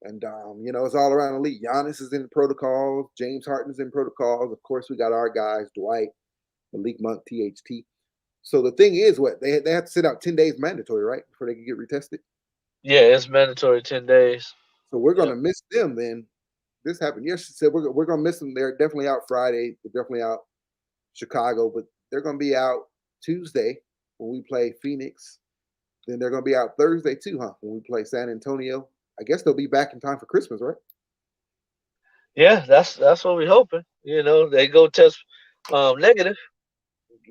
Yeah. And it's all around the league. Giannis is in protocol. James Harden's in protocols. Of course, we got our guys, Dwight, Malik Monk, THT. So the thing is, they have to sit out 10 days mandatory, right, before they can get retested? Yeah, it's mandatory 10 days. So we're going to miss them then. This happened yesterday. We're going to miss them. They're definitely out Friday. They're definitely out Chicago, but they're going to be out Tuesday when we play Phoenix. Then they're going to be out Thursday too, huh? When we play San Antonio. I guess they'll be back in time for Christmas, right? Yeah, that's what we're hoping. They go test negative,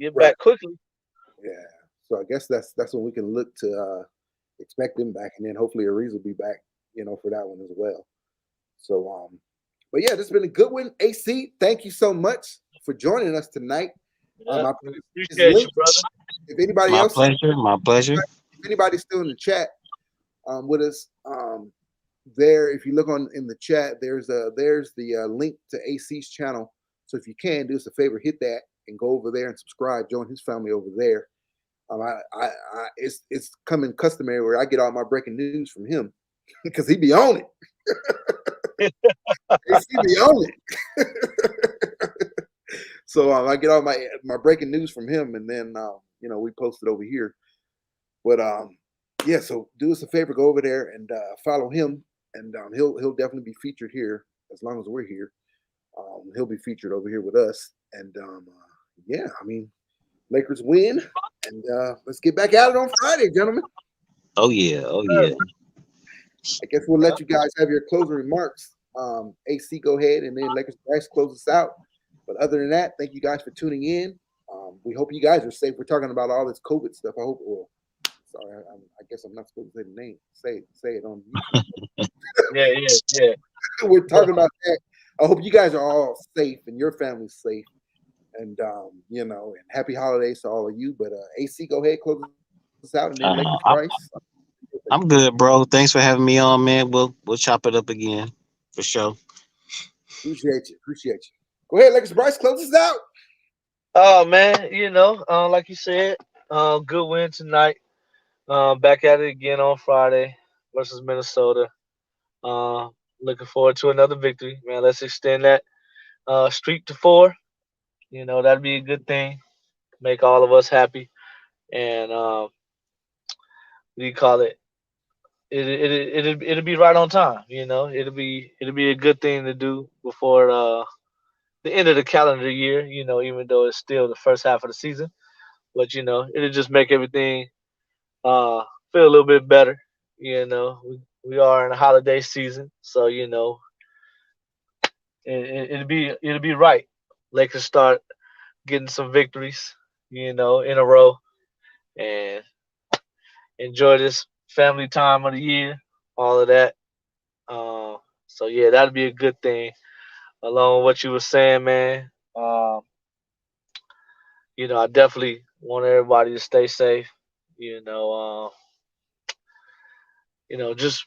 get back quickly. Yeah. So I guess that's when we can look to expect them back, and then hopefully Reaves will be back, for that one as well. So but yeah, this has been a good one. AC, thank you so much for joining us tonight. I appreciate you, brother. If anybody my else, my pleasure. If anybody's still in the chat with us, there, if you look in the chat, there's the link to AC's channel. So if you can do us a favor, hit that and go over there and subscribe. Join his family over there. It's coming customary where I get all my breaking news from him because he be on it. They see me on it. So I get all my breaking news from him, and then we post it over here. But yeah, so do us a favor, go over there and follow him, and he'll definitely be featured here as long as we're here. He'll be featured over here with us, and yeah, I mean, Lakers win, and let's get back at it on Friday, gentlemen. Oh yeah, oh yeah. I guess we'll let you guys have your closing remarks. AC, go ahead, and then Lakers Bryce close us out. But other than that, thank you guys for tuning in. We hope you guys are safe. We're talking about all this COVID stuff. I hope. Well, sorry, I guess I'm not supposed to say the name. Say it on YouTube. Yeah. We're talking about that. I hope you guys are all safe and your family's safe, and and happy holidays to all of you. But AC, go ahead, close us out, and then Lakers Bryce. I'm good, bro. Thanks for having me on, man. We'll chop it up again for sure. Appreciate you. Go ahead, Lakers Bryce, close us out. Oh man, like you said, good win tonight. Back at it again on Friday versus Minnesota. Looking forward to another victory, man. Let's extend that streak to 4. That'd be a good thing. Make all of us happy. And what do you call it? It'll be right on time. It'll be a good thing to do before the end of the calendar year. Even though it's still the first half of the season, but it'll just make everything feel a little bit better. We are in a holiday season, so it'll be right. Lakers start getting some victories, in a row, and enjoy this family time of the year, all of that. So yeah, that'd be a good thing. Along with what you were saying, man. I definitely want everybody to stay safe. Just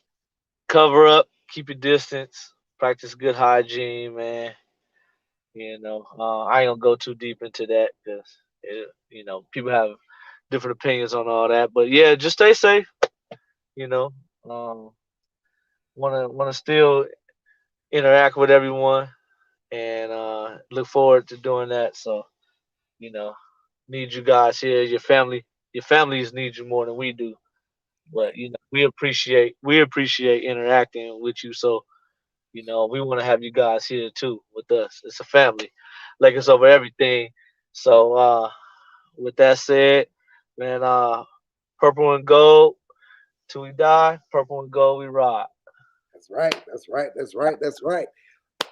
cover up, keep your distance, practice good hygiene, man. I ain't gonna go too deep into that because people have different opinions on all that. But yeah, just stay safe. Wanna still interact with everyone, and look forward to doing that. So, need you guys here. Your families need you more than we do. But we appreciate interacting with you. So, we want to have you guys here too with us. It's a family, Lakers over everything. So, with that said, man, purple and gold till we die. Purple and gold we ride. That's right.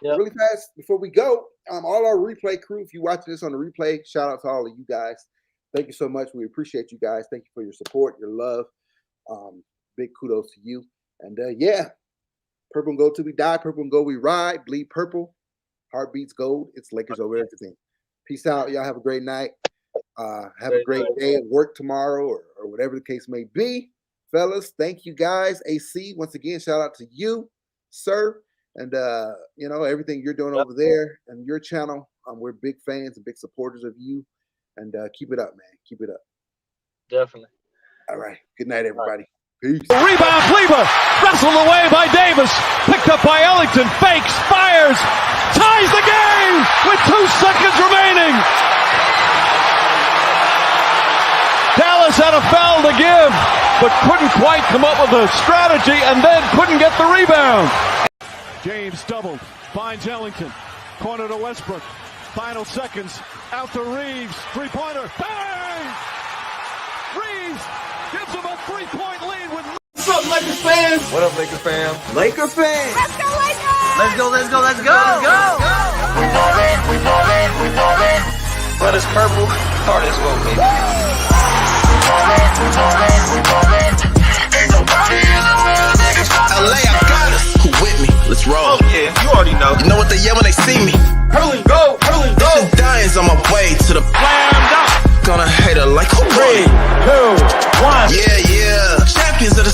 Yep. Really fast before we go, all our replay crew, if you're watching this on the replay, shout out to all of you guys. Thank you so much. We appreciate you guys. Thank you for your support, your love. Big kudos to you. And yeah, purple and gold till we die. Purple and gold we ride. Bleed purple. Heart beats gold. It's Lakers over everything. Peace out. Y'all have a great night. Have a great day at work tomorrow or whatever the case may be. Fellas, thank you guys. AC, once again, shout out to you, sir. And everything you're doing over there and your channel. We're big fans and big supporters of you. And keep it up, man. Keep it up. Definitely. All right. Good night, everybody. Peace. Rebound, Kleber, wrestled away by Davis, picked up by Ellington, fakes, fires, ties the game with 2 seconds remaining. Dallas had a foul to give, but couldn't quite come up with a strategy and then couldn't get the rebound. James doubled, finds Ellington, corner to Westbrook, final seconds, out to Reaves, three-pointer, bang! Reaves gives him a 3-point lead with... What's up, Lakers fans? What up, Lakers fam? Laker fans. Let's go, Lakers! Let's go. We ballin', But it's purple, hard as well, baby. we ballin'. Ain't nobody in the world that can stop us. LA, I got us. Who with me? Let's roll. Oh yeah, you already know. You know what they yell when they see me? Purple and gold, purple and gold. Dying's on my way to the Slammed up. gonna hate her like who 3, 2, 1. Yeah, champions of the